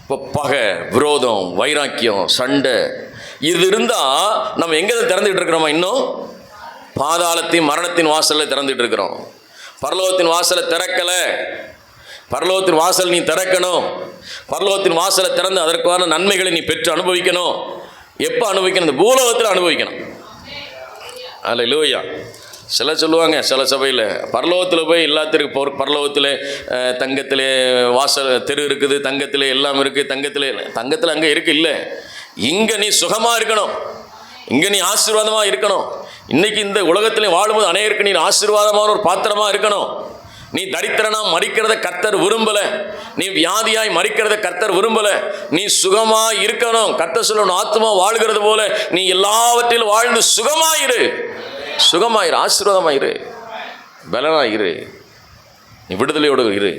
இப்போ பகை, விரோதம், வைராக்கியம், சண்டை இது இருந்தால் நம்ம எங்கே திறந்துக்கிட்டு இருக்கிறோமா? இன்னும் பாதாளத்தின் மரணத்தின் வாசலில் திறந்துட்டு இருக்கிறோம். பரலோகத்தின் வாசலை திறக்கலை. பரலோகத்தின் வாசல் நீ திறக்கணும். பரலோகத்தின் வாசலை திறந்து அதற்கான நன்மைகளை நீ பெற்று அனுபவிக்கணும். எப்போ அனுபவிக்கணும்? இந்த பூலோகத்தில் அனுபவிக்கணும். அல்லேலூயா. சில சொல்லுவாங்க, சில சபையில் பரலோகத்தில் போய் எல்லாத்திற்கும் பரலோகத்தில் தங்கத்தில் வாசல் தெரு இருக்குது, தங்கத்தில் எல்லாம் இருக்குது, தங்கத்தில் அங்கே இருக்கு. இல்லை, இங்கே நீ சுகமாக இருக்கணும், இங்கே நீ ஆசீர்வாதமாக இருக்கணும். இன்றைக்கி இந்த உலகத்தில் வாழும்போது அநேகருக்கு நீ ஆசீர்வாதமான ஒரு பாத்திரமாக இருக்கணும். நீ தரித்திரனா மறிக்கிறத கர்த்தர் விரும்பலை. நீ வியாதியாய் மறிக்கிறத கர்த்தர் விரும்பலை. நீ சுகமாக இருக்கணும். கர்த்தர் சொல்லணும், ஆத்மா வாழ்கிறது போல நீ எல்லாவற்றிலும் வாழ்ந்து சுகமாயிரு, ஆசீர்வாதமாயிரு, பலனாயிரு, நீ விடுதலையோடு இரு,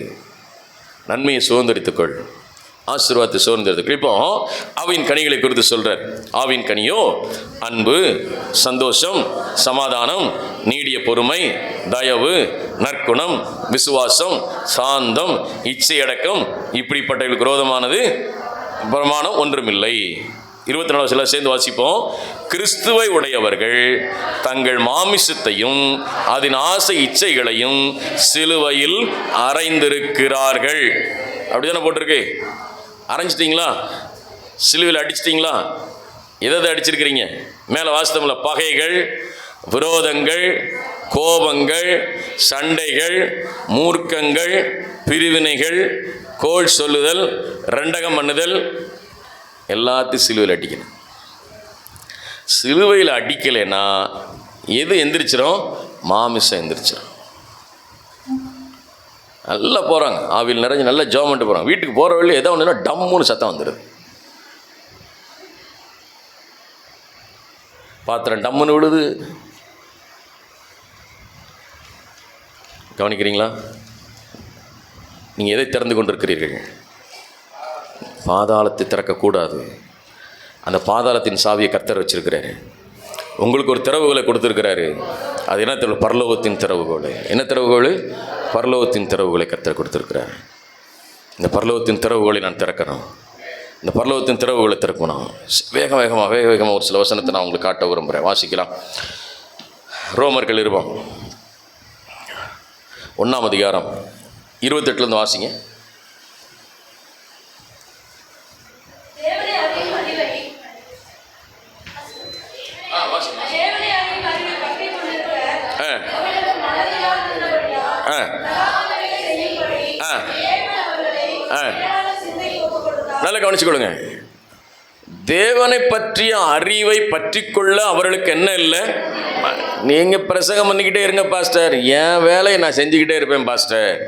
நன்மையை சுதந்திரித்துக்கொள், ஆசீர்வாதத்தை சுதந்திரத்துக்கு. இப்போ ஆவியின் கனிகளை குறித்து சொல்றார். ஆவியின் கனியோ அன்பு, சந்தோஷம், சமாதானம், நீடிய பொறுமை, தயவு, நற்குணம், விசுவாசம், சாந்தம், இச்சையடக்கம், இப்படிப்பட்டவர்களுக்கு விரோதமானது பிரமாணம் ஒன்றுமில்லை. 24 சேர்ந்து வாசிப்போம். கிறிஸ்துவை உடையவர்கள் தங்கள் மாமிசத்தையும் அதன் ஆசை இச்சைகளையும் சிலுவையில் அறைந்திருக்கிறார்கள். அப்படிதானே போட்டிருக்கு. அரைஞ்சிட்டிங்களா? சிலுவையில் அடிச்சிட்டிங்களா? எதை அடிச்சிருக்கிறீங்க? மேலே வாசித்தோம்ல, பகைகள், விரோதங்கள், கோபங்கள், சண்டைகள், மூர்க்கங்கள், பிரிவினைகள், கோள் சொல்லுதல், ரெண்டகம் பண்ணுதல், எல்லாத்தையும் சிலுவையில் அடிக்கணும். சிலுவையில் அடிக்கலைன்னா எது எந்திரிச்சிடும்? மாமிசம் எந்திரிச்சிடும். நல்லா போகிறாங்க, ஆவியில் நிறைஞ்சு நல்லா ஜெபம் பண்ணிட்டு போகிறாங்க. வீட்டுக்கு போகிற வழியில் ஏதோ ஒன்றுனா டம்முன்னு சத்தம் வந்துடுது. பாத்திரம் டம்முன்னு விழுது. கவனிக்கிறீங்களா? நீங்கள் எதை திறந்து கொண்டிருக்கிறீர்கள்? பாதாளத்தை திறக்கக்கூடாது. அந்த பாதாளத்தின் சாவியை கர்த்தர் வச்சிருக்கிறாரு. உங்களுக்கு ஒரு திறவுகளை கொடுத்துருக்கிறாரு. அது என்ன திறவு? பரலோகத்தின் திறவுகோல். என்ன திறவுகோல்? பரலோகத்தின் திறவுகளை கர்த்தர் கொடுத்துருக்கிறார். இந்த பரலோகத்தின் திறவுகோலை நான் திறக்கணும். இந்த பரலோகத்தின் திறவுகளை திறக்கணும். வேகமாக ஒரு சில வசனத்தை நான் உங்களுக்கு காட்ட விரும்புகிறேன். வாசிக்கலாம். ரோமர்கள் இருப்போம் 1ஆம் அதிகாரம் 28 வாசிங்க. நல்லா கவனிச்சுக்கொள்ளுங்க. தேவனை பற்றிய அறிவை பற்றி கொள்ள அவர்களுக்கு என்ன இல்லை? நீங்கள் பிரசங்கம் பண்ணிக்கிட்டே இருங்க பாஸ்டர், என் வேலையை நான் செஞ்சுக்கிட்டே இருப்பேன் பாஸ்டர்.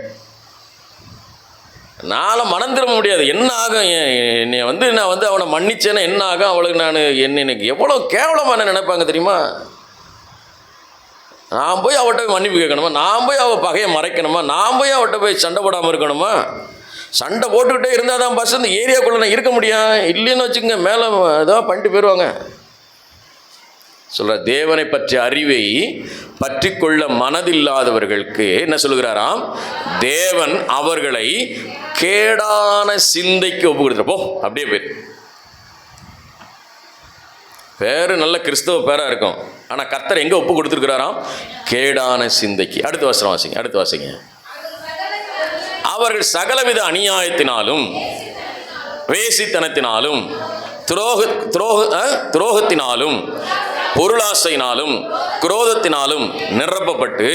நாளை மனம் திரும்ப முடியாது. என்ன ஆகும்? என்னை நான் அவனை மன்னிச்சேன்னா என்ன ஆகும்? அவளுக்கு நான் எனக்கு எவ்வளோ கேவலமான நினைப்பாங்க தெரியுமா? நான் போய் அவட்ட போய் மன்னிப்பு கேட்கணுமா? நான் போய் அவள் பகையை மறைக்கணுமா? நான் போய் அவட்ட போய் சண்டை போடாமல் இருக்கணுமா? சண்டை போட்டுக்கிட்டே இருந்தால் தான் பஸ் இந்த ஏரியாக்குள்ளே நான் இருக்க முடியும். இல்லைன்னு வச்சுக்கோங்க, மேலே ஏதோ பண்ணிட்டு போயிடுவாங்க. சொல்கிற தேவனை பற்றிய அறிவை பற்றி கொள்ள மனதில்லாதவர்களுக்கு என்ன சொல்கிறாராம்? தேவன் அவர்களை கேடான சிந்தைக்கு ஒப்பு கொடுத்துருப்போ. அப்படியே பேர் நல்ல கிறிஸ்தவ பேராக இருக்கும். ஆனால் கர்த்தர் எங்கே ஒப்பு கொடுத்துருக்கிறாராம்? கேடான சிந்தைக்கு. அடுத்த வசனம் வாசிங்க. அவர்கள் சகலவித அநியாயத்தினாலும் வேசித்தனத்தினாலும் துரோகத்தினாலும் பொருளாசையினாலும் குரோதத்தினாலும் நிரப்பப்பட்டு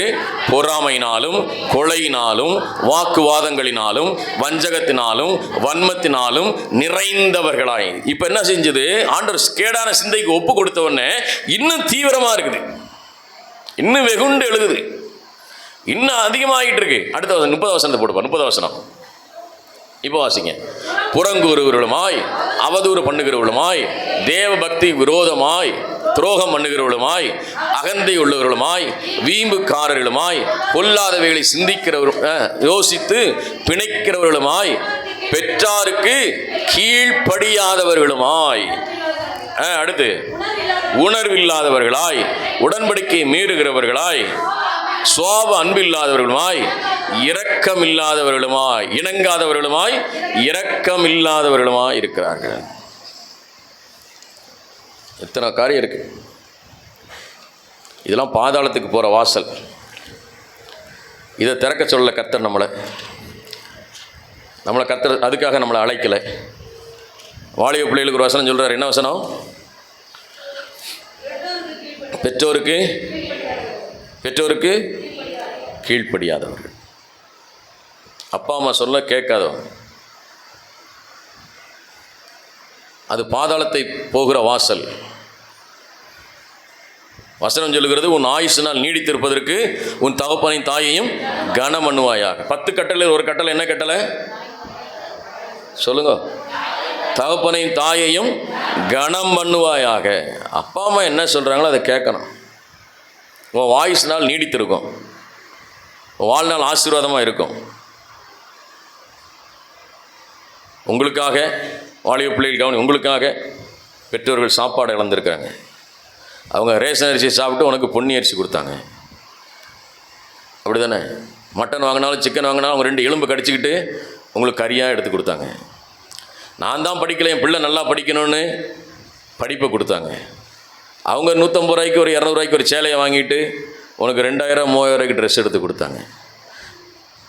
பொறாமையினாலும் கொலையினாலும் வாக்குவாதங்களினாலும் வஞ்சகத்தினாலும் வன்மத்தினாலும் நிறைந்தவர்களாய். இப்போ என்ன செஞ்சது? ஆண்டவர் கேடான சிந்தைக்கு ஒப்பு கொடுத்த உடனே இன்னும் தீவிரமாக இருக்குது, இன்னும் வெகுண்டு எழுதுது, இன்னும் அதிகமாகிட்டு இருக்கு. அடுத்த 30 வசனத்தை போடுப்பா. 30 வசனம் இப்போ வாசிங்க. புறங்கூறுகிறவளுமாய், அவதூறு பண்ணுகிறவளுமாய், தேவ பக்தி விரோதமாய், துரோகம் பண்ணுகிறவளுமாய், அகந்தை உள்ளவர்களுமாய், வீம்புக்காரர்களுமாய், பொல்லாதவைகளை யோசித்து பிணைக்கிறவர்களுமாய், பெற்றாருக்கு கீழ்ப்படியாதவர்களுமாய், அடுத்து உணர்வில்லாதவர்களாய், உடன்படிக்கை மீறுகிறவர்களாய், சுவாப அன்பில்லாதவர்களுமாய், இரக்கமில்லாதவர்களுமாய், இணங்காதவர்களுமாய், இரக்கமில்லாதவர்களுமாய் இருக்கிறார்கள். எத்தனை காரியம் இருக்கு. இதெல்லாம் பாதாளத்துக்கு போகிற வாசல். இதை திறக்க சொல்ல கர்த்தர் நம்மளை. நம்மளை கர்த்தர் அதுக்காக நம்மளை அழைக்கலை. வாலிப பிள்ளைகளுக்கு ஒரு வசனம் சொல்கிறார். என்ன வசனம்? பெற்றோருக்கு கீழ்ப்படியாதவர்கள், அப்பா அம்மா சொல்ல கேட்காதவங்க, அது பாதாளத்தை போகிற வாசல். வசனம் சொல்லுகிறது, உன் ஆயுசினால் நீடித்திருப்பதற்கு உன் தகப்பனையும் தாயையும் கனம் பண்ணுவாயாக. 10 கட்டளை, ஒரு கட்டளை என்ன கட்டளை சொல்லுங்க? தகப்பனையும் தாயையும் கனம் பண்ணுவாயாக. அப்பா அம்மா என்ன சொல்கிறாங்களோ அதை கேட்கணும். உன் ஆயுசினால் நீடித்திருக்கும், வாழ்நாள் ஆசீர்வாதமாக இருக்கும். உங்களுக்காக வாலிப பிள்ளைகள் கவனி, உங்களுக்காக பெற்றோர்கள் சாப்பாடு இழந்திருக்கிறாங்க. அவங்க ரேஷன் அரிசி சாப்பிட்டு உனக்கு பொன்னி அரிசி கொடுத்தாங்க, அப்படி தானே? மட்டன் வாங்கினாலும் சிக்கன் வாங்கினாலும் அவங்க 2 எலும்பு கடிச்சிக்கிட்டு உங்களுக்கு கறியாக எடுத்து கொடுத்தாங்க. நான் தான் படிக்கலை, என் பிள்ளை நல்லா படிக்கணும்னு படிப்பை கொடுத்தாங்க. அவங்க 150 ரூபாய்க்கு ஒரு 200 ரூபாய்க்கு ஒரு சேலையை வாங்கிட்டு உனக்கு 2000 3000 ரூபாய்க்கு ட்ரெஸ் எடுத்து கொடுத்தாங்க.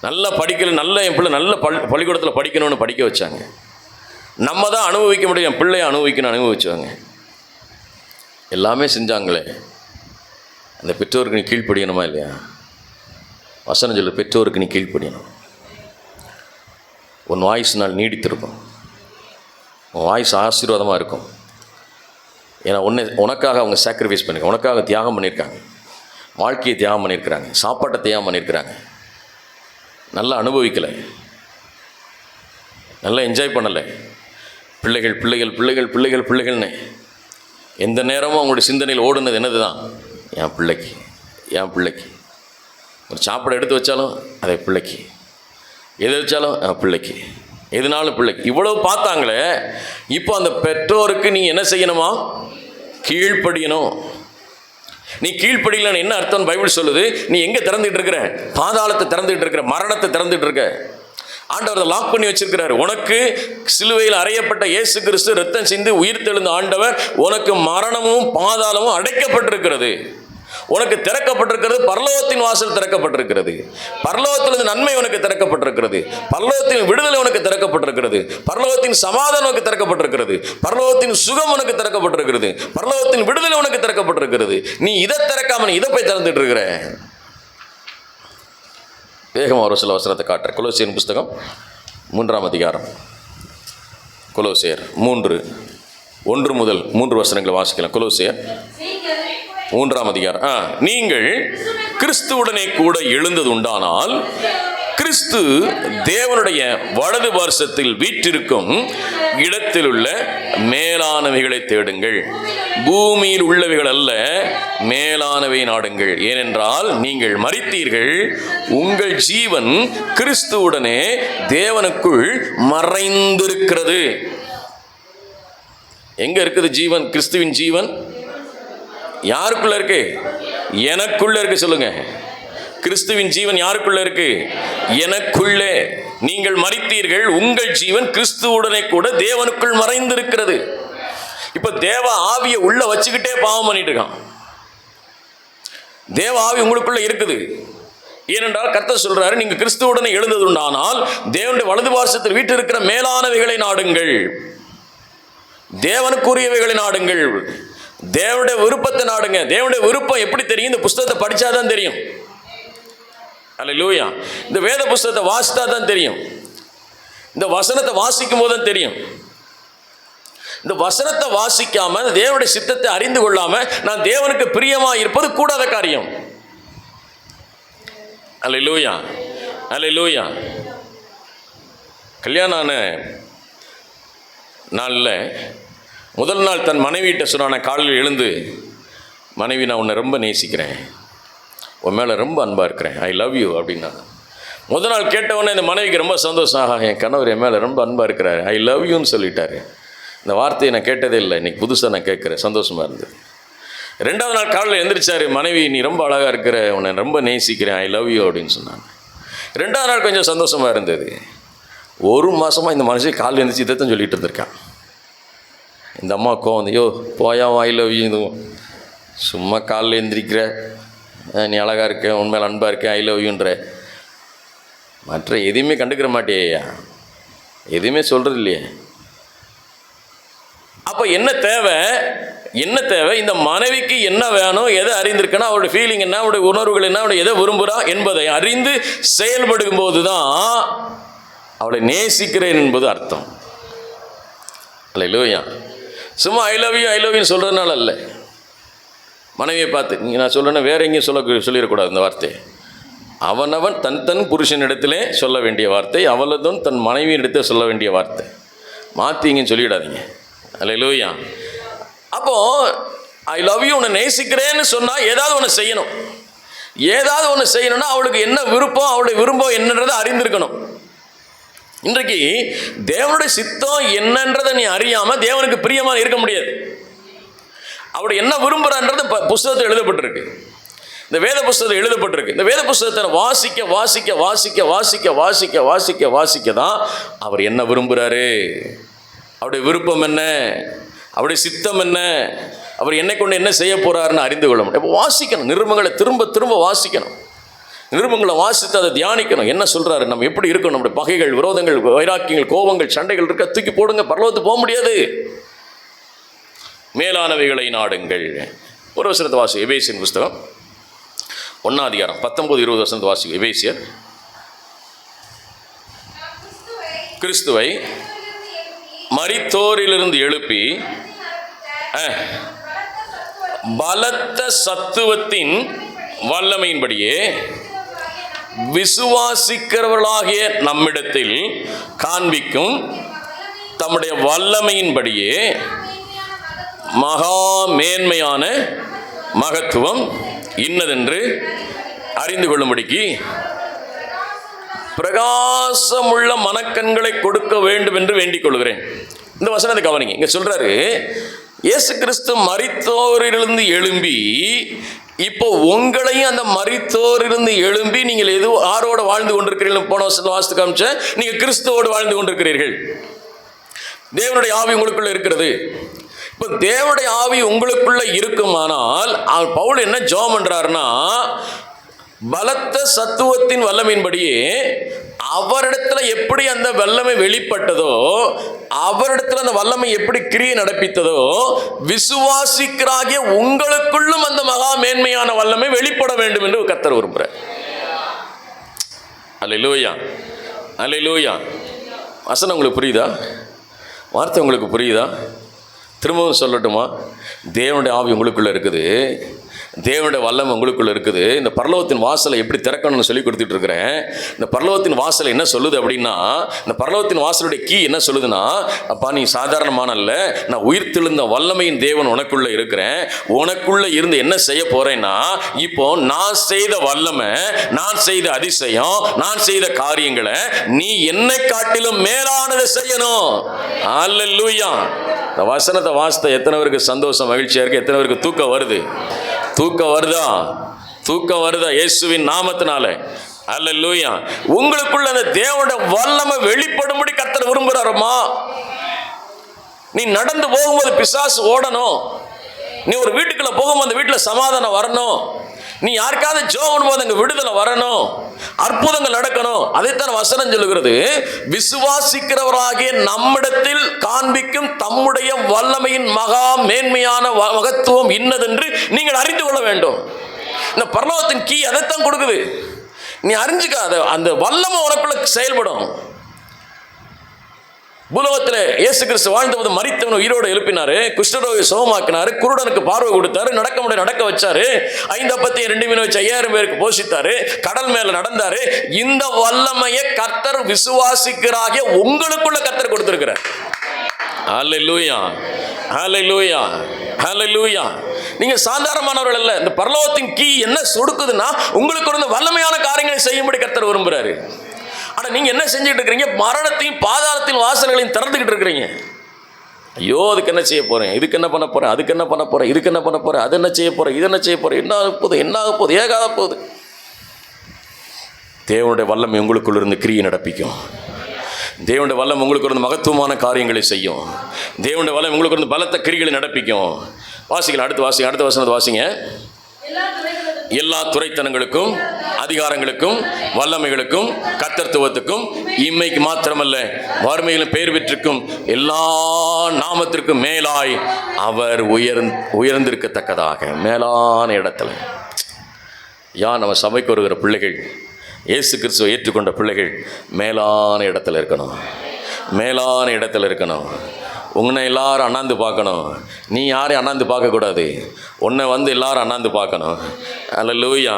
நல்லா படிக்கலை, நல்ல என் பிள்ளை நல்ல பள்ளிக்கூடத்தில் படிக்கணும்னு படிக்க வச்சாங்க. நம்ம தான் அனுபவிக்க முடியும், என் பிள்ளையை அனுபவிச்சாங்க. எல்லாமே செஞ்சாங்களே. அந்த பெற்றோருக்கு நீ கீழ்ப்படியணுமா இல்லையா? வசனம் சொல்லு, பெற்றோருக்கு நீ கீழ்ப்படியணும். உன் வாய்ஸ்னால் நீடித்திருக்கும், உன் வாய்ஸ் ஆசீர்வாதமாக இருக்கும். ஏன்னா உனக்காக அவங்க சாக்ரிஃபைஸ் பண்ணியிருக்காங்க, உனக்காக தியாகம் பண்ணியிருக்காங்க, வாழ்க்கையை தியாகம் பண்ணியிருக்கிறாங்க, சாப்பாட்டை தியாகம் பண்ணியிருக்கிறாங்க. நல்லா அனுபவிக்கலை, நல்லா என்ஜாய் பண்ணலை. பிள்ளைகள் பிள்ளைகள் பிள்ளைகள் பிள்ளைகள் பிள்ளைகள்னு எந்த நேரமும் அவங்களுடைய சிந்தனையில் ஓடுனது என்னது தான்? என் பிள்ளைக்கு, என் பிள்ளைக்கு. ஒரு சாப்பாடு எடுத்து வச்சாலும் அதை பிள்ளைக்கு, எது வச்சாலும் பிள்ளைக்கு, எதுனாலும் பிள்ளைக்கு. இவ்வளவு பார்த்தாங்களே. இப்போ அந்த பெற்றோருக்கு நீ என்ன செய்யணுமா? கீழ்ப்படியணும். நீ கீழ்ப்படியலன்னு என்ன அர்த்தம் பைபிள் சொல்லுது? நீ எங்கே திறந்துகிட்டு இருக்கிற? பாதாளத்தை திறந்துகிட்டு இருக்கிற, மரணத்தை திறந்துகிட்டு இருக்க. ஆண்டவர் அதை லாக் பண்ணி வச்சிருக்கிறார். உனக்கு சிலுவையில் அறையப்பட்ட இயேசு கிறிஸ்து ரத்தம் சிந்தி உயிர் தெழுந்த ஆண்டவர், உனக்கு மரணமும் பாதாளமும் அடைக்கப்பட்டிருக்கிறது. உனக்கு திறக்கப்பட்டிருக்கிறது, பரலோகத்தின் வாசல் திறக்கப்பட்டிருக்கிறது. பரலோகத்திலிருந்து நன்மை உனக்கு திறக்கப்பட்டிருக்கிறது. பரலோகத்தின் விடுதலை உனக்கு திறக்கப்பட்டிருக்கிறது. பரலோகத்தின் சமாதானம் உனக்கு திறக்கப்பட்டிருக்கிறது. பரலோகத்தின் சுகம் உனக்கு திறக்கப்பட்டிருக்கிறது. பரலோகத்தின் விடுதலை உனக்கு திறக்கப்பட்டிருக்கிறது. நீ இதை திறக்காம நீ இதை போய் திறந்துட்டு இருக்கிற. வேகமாக ஒரு சில வசனத்தை காட்டுற. கொலோசியர் புஸ்தகம் 3ஆம் அதிகாரம். கொலோசியர் 3 1 முதல் 3 வசனங்களை வாசிக்கலாம். கொலோசியர் 3ஆம் அதிகாரம். நீங்கள் கிறிஸ்துவுடனே கூட எழுந்தது உண்டானால் கிறிஸ்து தேவனுடைய வலது பார்சத்தில் வீற்றிருக்கும் இடத்தில் உள்ள மேலானவைகளை தேடுங்கள், பூமியில் உள்ளவைகள் அல்ல, மேலானவை நாடுங்கள். ஏனென்றால் நீங்கள் மரித்தீர்கள், உங்கள் ஜீவன் கிறிஸ்துவுடனே தேவனுக்குள் மறைந்திருக்கிறது. எங்க இருக்குது ஜீவன்? கிறிஸ்துவின் ஜீவன் யாருக்குள்ள இருக்கு? எனக்குள்ள இருக்கு. சொல்லுங்க, கிறிஸ்துவின் ஜீவன் யாருக்குள்ள இருக்கு? எனக்குள்ளே. நீங்கள் மரித்தீர்கள், உங்கள் ஜீவன் கிறிஸ்துவுடனே கூட தேவனுக்குள் மறைந்திருக்கிறது. இப்ப தேவ ஆவியை உள்ள வச்சுக்கிட்டே பாவம் பண்ணிட்டு இருக்கான். தேவ ஆவி உங்களுக்குள்ள இருக்குது. ஏனென்றால் கர்த்தர் சொல்றாரு, நீங்க கிறிஸ்துவுடனே எழுந்ததுண்டானால் தேவனுடைய வலது பார்சத்தில் வீற்றிருக்கிற மேலானவைகளை நாடுங்கள், தேவனுக்குரியவைகளை நாடுங்கள், தேவனுடைய விருப்பத்தை நாடுங்க. தேவனுடைய விருப்பம் எப்படி தெரியும்? இந்த புஸ்தகத்தை படிச்சாதான் தெரியும். அல்லேலூயா. இந்த வேத புஸ்தகத்தை வாசித்தா தான் தெரியும். இந்த வசனத்தை வாசிக்கும் போது தான் தெரியும். இந்த வசனத்தை வாசிக்காம தேவனுடைய சித்தத்தை அறிந்து கொள்ளாம நான் தேவனுக்கு பிரியமா இருப்பது கூடாத காரியம். அல்லேலூயா, அல்லேலூயா. கல்யாணம் ஆன நாளில் முதல் நாள் தன் மனைவிட்ட சொன்னான, காலையில் எழுந்து, மனைவி நான் உன்னை ரொம்ப நேசிக்கிறேன், உன் மேலே ரொம்ப அன்பாக இருக்கிறேன், ஐ லவ் யூ அப்படின்னா. முதல் நாள் கேட்டவுடனே இந்த மனைவிக்கு ரொம்ப சந்தோஷம். என் கணவர் என் மேலே ரொம்ப அன்பாக இருக்கிறாரு, ஐ லவ் யூன்னு சொல்லிட்டாரு. இந்த வார்த்தையை நான் கேட்டதே இல்லை, இன்றைக்கி புதுசாக நான் கேட்குறேன், சந்தோஷமாக இருந்தது. 2வது நாள் காலையில் எழுந்திரிச்சாரு, மனைவி நீ ரொம்ப அழகாக இருக்கிற, உன்னை ரொம்ப நேசிக்கிறேன், ஐ லவ் யூ அப்படின்னு சொன்னாங்க. 2வது நாள் கொஞ்சம் சந்தோஷமாக இருந்தது. 1 மாதமாக இந்த மனுஷன் காலையில் எழுந்திரிச்சு இதைத்தான் சொல்லிட்டு இருந்திருக்கான். இந்த அம்மா கோவம் வந்து, யோ போயா ஐ லவ் யூ, இதுவும் சும்மா காலையில் எழுந்திரிக்கிற, நீ அழகாக இருக்க, உண்மையில் அன்பாக இருக்க, ஐ லவ் யூன்ற, மற்ற எதையுமே கண்டுக்கிற மாட்டேயா. எதுவுமே சொல்கிறது இல்லையே. அப்போ என்ன தேவை? இந்த மனைவிக்கு என்ன வேணும், எதை அறிந்திருக்கணும், அவருடைய ஃபீலிங் என்ன, அவருடைய உணர்வுகள் என்ன, அவருடைய எதை விரும்புகிறா என்பதை அறிந்து செயல்படும் போது தான் அவளை நேசிக்கிறேன் என்பது அர்த்தம். அல்லேலூயா. சும்மா ஐ லவ் யூன்னு சொல்கிறதுனால அல்ல. மனைவியை பார்த்து நீங்கள் நான் சொல்கிறேன்னா வேற எங்கேயும் சொல்லிடக்கூடாது இந்த வார்த்தை. அவனவன் தன் புருஷனிடத்திலே சொல்ல வேண்டிய வார்த்தை, அவளதும் தன் மனைவியிடத்தில் சொல்ல வேண்டிய வார்த்தை. மாற்றிங்கன்னு சொல்லிடாதீங்க. அல்லேலூயா. அப்போது ஐ லவ் யூ, உன்னை நேசிக்கிறேன்னு சொன்னால் ஏதாவது ஒன்று செய்யணும். ஏதாவது ஒன்று செய்யணும்னா அவளுக்கு என்ன விருப்பம், அவளுடைய விருப்பம் என்னன்றதை அறிந்திருக்கணும். இன்றைக்கு தேவனுடைய சித்தம் என்னன்றதை நீ அறியாமல் தேவனுக்கு பிரியமாக இருக்க முடியாது. அவருடைய என்ன விரும்புகிறான்றது புஸ்தகத்தில் எழுதப்பட்டிருக்கு. இந்த வேத புஸ்தகத்தில் எழுதப்பட்டிருக்கு. இந்த வேத புஸ்தகத்தை வாசிக்க வாசிக்க வாசிக்க வாசிக்க வாசிக்க வாசிக்க வாசிக்க தான் அவர் என்ன விரும்புகிறாரு, அவருடைய விருப்பம் என்ன, அவருடைய சித்தம் என்ன, அவர் என்னை கொண்டு என்ன செய்ய போகிறாருன்னு அறிந்து கொள்ள முடியும். இப்போ வாசிக்கணும், நிருபங்களை திரும்ப திரும்ப வாசிக்கணும். நிருபங்களை வாசித்து அதை தியானிக்கணும். என்ன சொல்கிறாரு, நம்ம எப்படி இருக்கணும், நம்முடைய பகைகள், விரோதங்கள், வைராக்கியங்கள், கோபங்கள், சண்டைகள் இருக்க தூக்கி போடுங்க, பரலோகத்துக்கு போக முடியாது. மேலானவைகளை நாடுங்கள். ஒரு வசனத்தை வாசி, எபேசியர் புஸ்தகம் 1 அதிகாரம் 19-20 வசனத்தை வாசி. எபேசியர். கிறிஸ்துவை மரித்தோரிலிருந்து எழுப்பி பலத்த சத்துவத்தின் வல்லமையின்படியே விசுவாசிக்கிறவர்களாகிய நம்மிடத்தில் காண்பிக்கும் தம்முடைய வல்லமையின்படியே மகா மேன்மையான மகத்துவம் இன்னதென்று அறிந்து கொள்ளும்படிக்கு பிரகாசமுள்ள மனக்கண்களை கொடுக்க வேண்டும் என்று வேண்டிக் கொள்கிறேன். இந்த வசனத்தை கவனிங்க. இங்கே சொல்றாரு, இயேசு கிறிஸ்து மரித்தோரிலிருந்து எழும்பி இப்போ உங்களையும் அந்த மரித்தோரிலிருந்து எழும்பி நீங்கள் யாரோட வாழ்ந்து கொண்டிருக்கிறீர்கள். போன வருஷத்துல வாசித்து காமிச்ச நீங்கள் கிறிஸ்துவோடு வாழ்ந்து கொண்டிருக்கிறீர்கள். தேவனுடைய ஆவி உங்களுக்குள்ள இருக்கிறது. இப்போ தேவனுடைய ஆவி உங்களுக்குள்ள இருக்குமானால் பவுல் என்ன ஜெபம் பண்றாருன்னா, பலத்த சத்துவத்தின் வல்லமையின்படியே அவரிடத்துல எப்படி அந்த வல்லமை வெளிப்பட்டதோ, அவரிடத்துல அந்த வல்லமை எப்படி கிரியை நடப்பித்ததோ, விசுவாசிக்கிறாகிய உங்களுக்குள்ளும் அந்த மகா மேன்மையான வல்லமை வெளிப்பட வேண்டும் என்று கர்த்தர் விரும்புகிறார். அல்லேலூயா, அல்லேலூயா. வசனம் உங்களுக்கு புரியுதா? வார்த்தை உங்களுக்கு புரியுதா? திரும்பவும் சொல்லட்டுமா? தேவனுடைய ஆவி உங்களுக்குள்ளே இருக்குது, தேவனுடைய வல்லமை உங்களுக்குள்ளே இருக்குது. இந்த பரலோகத்தின் வாசலை எப்படி திறக்கணும்னு சொல்லி கொடுத்துட்டு இருக்கிறேன். இந்த பரலோகத்தின் வாசல் என்ன சொல்லுது அப்படின்னா, இந்த பரலோகத்தின் வாசலுடைய கீ என்ன சொல்லுதுன்னா, அப்பா நீ சாதாரணமான அல்ல, நான் உயிர்த்தெழுந்த வல்லமையின் தேவன் உனக்குள்ளே இருக்கிறேன். உனக்குள்ளே இருந்து என்ன செய்ய போறேன்னா, இப்போ நான் செய்த வல்லமை, நான் செய்த அதிசயம், நான் செய்த காரியங்களை நீ என்னை காட்டிலும் மேலானதை செய்யணும். அல்லேலூயா. இந்த வசனத்தை வாசித்த எத்தனை பேருக்கு சந்தோஷம், மகிழ்ச்சியா இருக்கு? எத்தனை பேருக்கு தூக்கம் வருது? தூக்கம் வருதா? தூக்கம் வருதா? இயேசுவின் நாமத்தினால. அல்லேலூயா. உங்களுக்குள்ள அந்த தேவனுடைய வல்லமை வெளிப்படும்படி கர்த்தர் விரும்புறாருமா? நீ நடந்து போகும்போது பிசாசு ஓடணும். நீ ஒரு வீட்டுக்குள்ள போகும்போது அந்த வீட்டில் சமாதானம் வரணும். நீ யாருக்காவது ஜெபம் போது அங்கே விடுதலை வரணும், அற்புதங்கள் நடக்கணும். அதைத்தான் வசனம் சொல்லுகிறது, விசுவாசிக்கிறவராகிய நம்மிடத்தில் காண்பிக்கும் தம்முடைய வல்லமையின் மகா மேன்மையான மகத்துவம் இன்னதென்று நீங்கள் அறிந்து கொள்ள வேண்டும். இந்த பரலோகத்தின் கீ அதைத்தான் கொடுக்குது. நீ அறிஞ்சுக்காத, அந்த வல்லமை உனக்குள்ள செயல்படும். பூலோகத்தில் இயேசு கிறிஸ்து வாழ்ந்தபோது மரித்தவனை உயிரோடு எழுப்பினாரு, குஷ்டரோகியை சுகமாக்கினாரு, குருடனுக்கு பார்வை கொடுத்தாரு, நடக்க முடிய நடக்க வச்சாரு, 5 அப்பத்தையும் 2 மீன் வச்சு 5000 பேருக்கு போஷித்தாரு, கடல் மேல நடந்தாரு. இந்த வல்லமையை கர்த்தர் விசுவாசிக்கிறாகிய உங்களுக்குள்ள கர்த்தர் கொடுத்திருக்கிறார். ஹல்லேலூயா, ஹல்லேலூயா, ஹல்லேலூயா. நீங்க சாதாரணமானவர்கள் அல்ல. இந்த பரலோகத்தின் கீ என்ன சொடுக்குதுன்னா, உங்களுக்கு இருந்த வல்லமையான காரியங்களை செய்யும்படி கர்த்தர் விரும்புகிறாரு. ஆனால் நீங்கள் என்ன செஞ்சுட்டு இருக்கிறீங்க? மரணத்தையும் பாதாளத்தின் வாசல்களையும் திறந்துக்கிட்டு இருக்கிறீங்க. ஐயோ அதுக்கு என்ன செய்ய போகிறேன், இதுக்கு என்ன பண்ண போகிறேன், அதுக்கு என்ன பண்ண போகிறேன், இதுக்கு என்ன பண்ண போகிறேன், அது என்ன செய்ய போகிறேன், இது என்ன செய்ய போகிறேன், என்ன ஆக போகுது, என்ன ஆக போகுது, ஏகாத போகுது. தேவனுடைய வல்லமை உங்களுக்குள்ள இருந்து கிரியை நடப்பிக்கும். தேவனுடைய வல்லம் உங்களுக்கு இருந்து மகத்துவமான காரியங்களை செய்யும். தேவனுடைய வல்லம் உங்களுக்கு இருந்து பலத்த கிரிகளை நடப்பிக்கும். வாசிக்கலாம், அடுத்து வாசிங்க, அடுத்த வசனத்தை வாசிங்க. எல்லா துரைத்தனங்களுக்கும் அதிகாரங்களுக்கும் வல்லமைகளுக்கும் கர்த்தத்துவத்துக்கும் இம்மைக்கு மாத்திரமல்ல வறுமையிலும் பேர் பெற்றிருக்கும் எல்லா நாமத்திற்கும் மேலாய் அவர் உயர்ந்திருக்கத்தக்கதாக மேலான இடத்துல. நம்ம சபைக்கு வருகிற பிள்ளைகள், இயேசு கிறிஸ்துவை ஏற்றுக்கொண்ட பிள்ளைகள் மேலான இடத்துல இருக்கணும், மேலான இடத்துல இருக்கணும். உன்னை எல்லாரும் அண்ணாந்து பார்க்கணும். நீ யாரையும் அண்ணாந்து பார்க்கக்கூடாது. உன்னை எல்லாரும் அண்ணாந்து பார்க்கணும். அல்லேலூயா.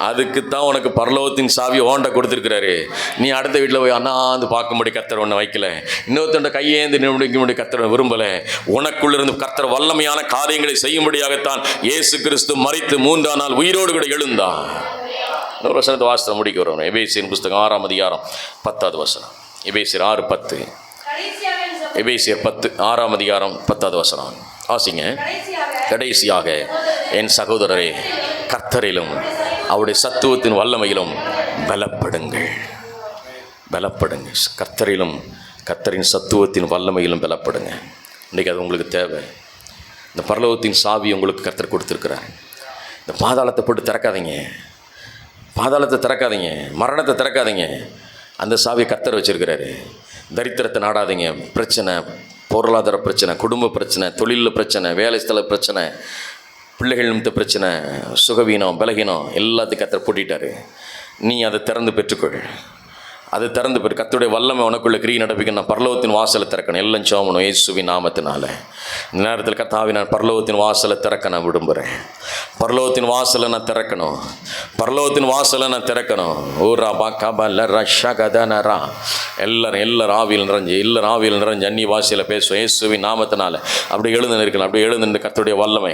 அதுக்குத்தான் உனக்கு பரலோகத்தின் சாவியை ஓண்ட கொடுத்துருக்கிறாரு. நீ அடுத்த வீட்டில் போய் அண்ணாந்து பார்க்கும்படி கர்த்தர் ஒன்றை வைக்கல. இன்னொருத்தண்ட கையேந்து நிமிடிக்கும்படி கர்த்தர் விரும்பலை. உனக்குள்ளிருந்து கர்த்தர் வல்லமையான காரியங்களை செய்யும்படியாகத்தான் இயேசு கிறிஸ்து மரித்து 3ஆம் நாள் உயிரோடு கூட எழுந்தான். இன்னொரு வசனத்தை வாசனை முடிக்க வரும். எபேசியர் புஸ்தகம் 6ஆம் அதிகாரம் 10வது வசனம். எபேசியர் 6:10. எபேசியர் 6ஆம் அதிகாரம் 10வது வசனம் வாசிங்க. கடைசியாக என் சகோதரரே, கர்த்தரிலும் அவருடைய சத்துவத்தின் வல்லமையிலும் பலப்படுங்கள். பலப்படுங்க. கர்த்தரிலும் கர்த்தரின் சத்துவத்தின் வல்லமையிலும் பலப்படுங்க. இன்றைக்கி அது உங்களுக்கு தேவை. இந்த பரலோகத்தின் சாவி உங்களுக்கு கர்த்தர் கொடுத்துருக்கிறார். இந்த பாதாளத்தை போட்டு திறக்காதீங்க. பாதாளத்தை திறக்காதீங்க. மரணத்தை திறக்காதீங்க. அந்த சாவியை கர்த்தர் வச்சிருக்கிறாரு. தரித்திரத்தை நாடாதீங்க. பிரச்சனை, பொருளாதார பிரச்சனை, குடும்ப பிரச்சனை, தொழிலில் பிரச்சனை, வேலை ஸ்தல பிரச்சனை, பிள்ளைகள் நிமித்த பிரச்சனை, சுகவீனம், பலகீனம் எல்லாத்தையும் கர்த்தர் பூட்டிட்டாரு. நீ அதை திறந்து பெற்றுக்கொள். அது திறந்து பெற்று கர்த்தருடைய வல்லமை உனக்குள்ள கிரியை நடப்பிக்க நான் பரலோகத்தின் வாசலை திறக்கணும். எல்லாம் சோமணும் இயேசுவின் நாமத்தினால. இந்த நேரத்தில் கர்த்தாவே, நான் பரலோகத்தின் வாசலை திறக்க நான் விரும்புகிறேன். பரலோகத்தின் வாசலை நான் திறக்கணும். பரலோகத்தின் வாசலை நான் திறக்கணும். ஊரா பாக்காபல்ல ரஷா கதனரா. எல்லாரும் ஆவியில் நிறைஞ்சு அந்நிய வாசியில் பேசுவோம் இயேசுவின் நாமத்தினால. அப்படி எழுந்து இருக்கலாம். அப்படி எழுந்து கர்த்தருடைய வல்லமை